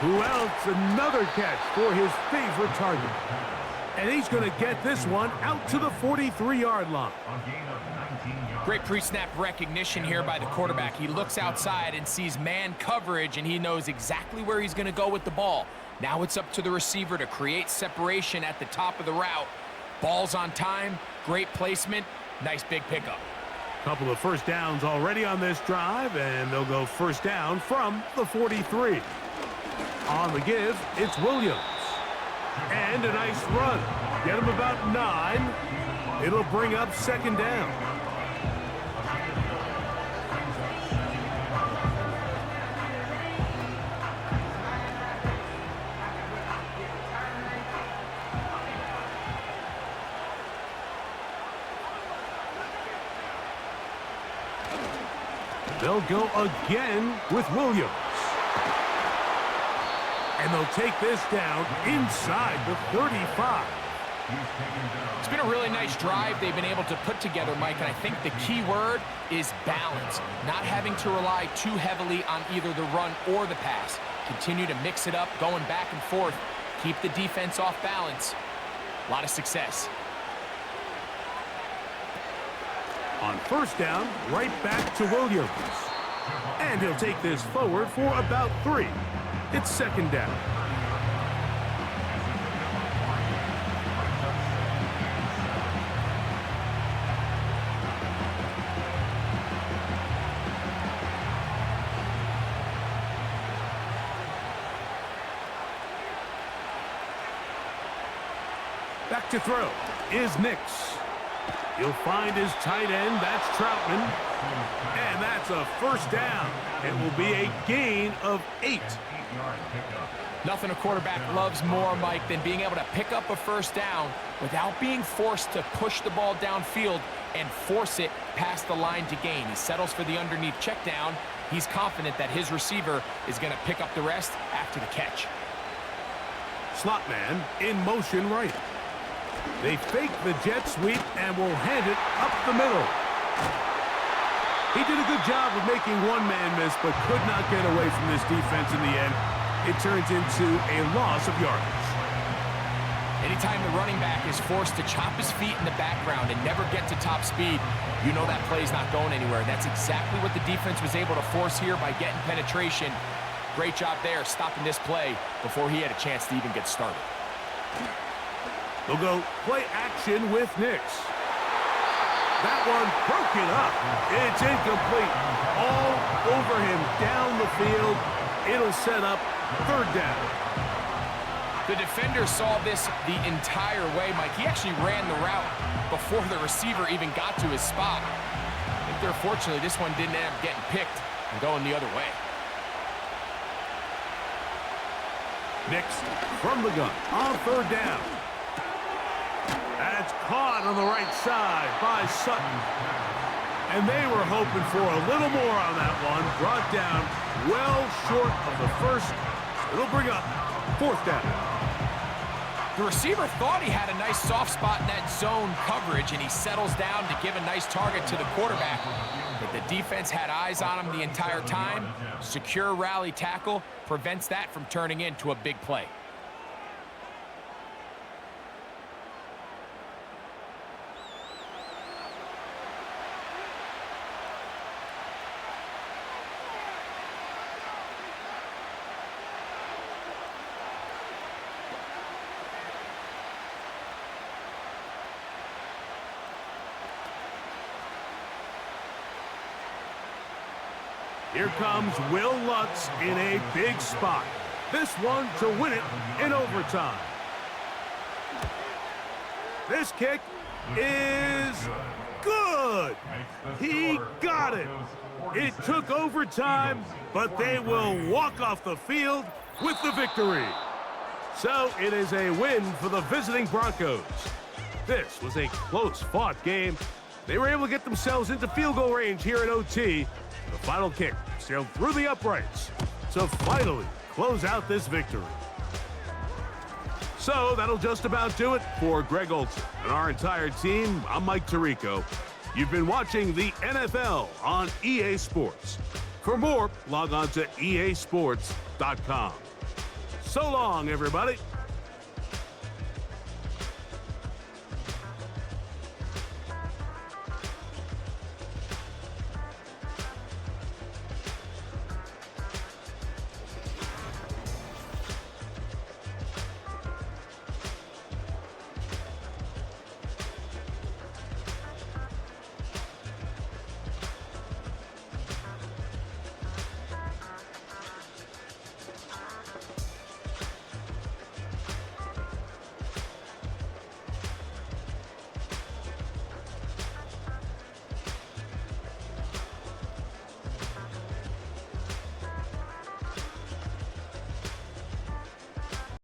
Who else? Another catch for his favorite target. And he's going to get this one out to the 43-yard line. Great pre-snap recognition here by the quarterback. He looks outside and sees man coverage, and he knows exactly where he's going to go with the ball. Now it's up to the receiver to create separation at the top of the route. Ball's on time, great placement, nice big pickup. Couple of first downs already on this drive, and they'll go first down from the 43. On the give, it's Williams. And a nice run. Get him about 9. It'll bring up second down. They'll go again with Williams. And they'll take this down inside the 35. It's been a really nice drive they've been able to put together, Mike, and I think the key word is balance. Not having to rely too heavily on either the run or the pass. Continue to mix it up, going back and forth. Keep the defense off balance. A lot of success. On first down, right back to Williams. And he'll take this forward for about 3. It's second down. Back to throw is Nix. He'll find his tight end. That's Troutman. And that's a first down. It will be a gain of 8. Nothing a quarterback loves more, Mike, than being able to pick up a first down without being forced to push the ball downfield and force it past the line to gain. He settles for the underneath check down. He's confident that his receiver is going to pick up the rest after the catch. Slot man in motion right. They fake the jet sweep and will hand it up the middle. He did a good job of making one man miss, but could not get away from this defense in the end. It turns into a loss of yardage. Anytime the running back is forced to chop his feet in the background and never get to top speed, you know that play's not going anywhere. That's exactly what the defense was able to force here by getting penetration. Great job there, stopping this play before he had a chance to even get started. They'll go play action with Nix. That one broken up. It's incomplete. All over him down the field. It'll set up third down. The defender saw this the entire way, Mike. He actually ran the route before the receiver even got to his spot. I think they're fortunately this one didn't end up getting picked and going the other way. Nix from the gun on third down. That's caught on the right side by Sutton. And they were hoping for a little more on that one. Brought down well short of the first. It'll bring up fourth down. The receiver thought he had a nice soft spot in that zone coverage, and he settles down to give a nice target to the quarterback. But the defense had eyes on him the entire time. Secure rally tackle prevents that from turning into a big play. Here comes Will Lutz in a big spot. This one to win it in overtime. This kick is good. He got it. It took overtime, but they will walk off the field with the victory. So it is a win for the visiting Broncos. This was a close-fought game. They were able to get themselves into field goal range here at OT. The final kick sailed through the uprights to finally close out this victory. So that'll just about do it for Greg Olson and our entire team. I'm Mike Tirico. You've been watching the NFL on EA Sports. For more, log on to easports.com. So long, everybody.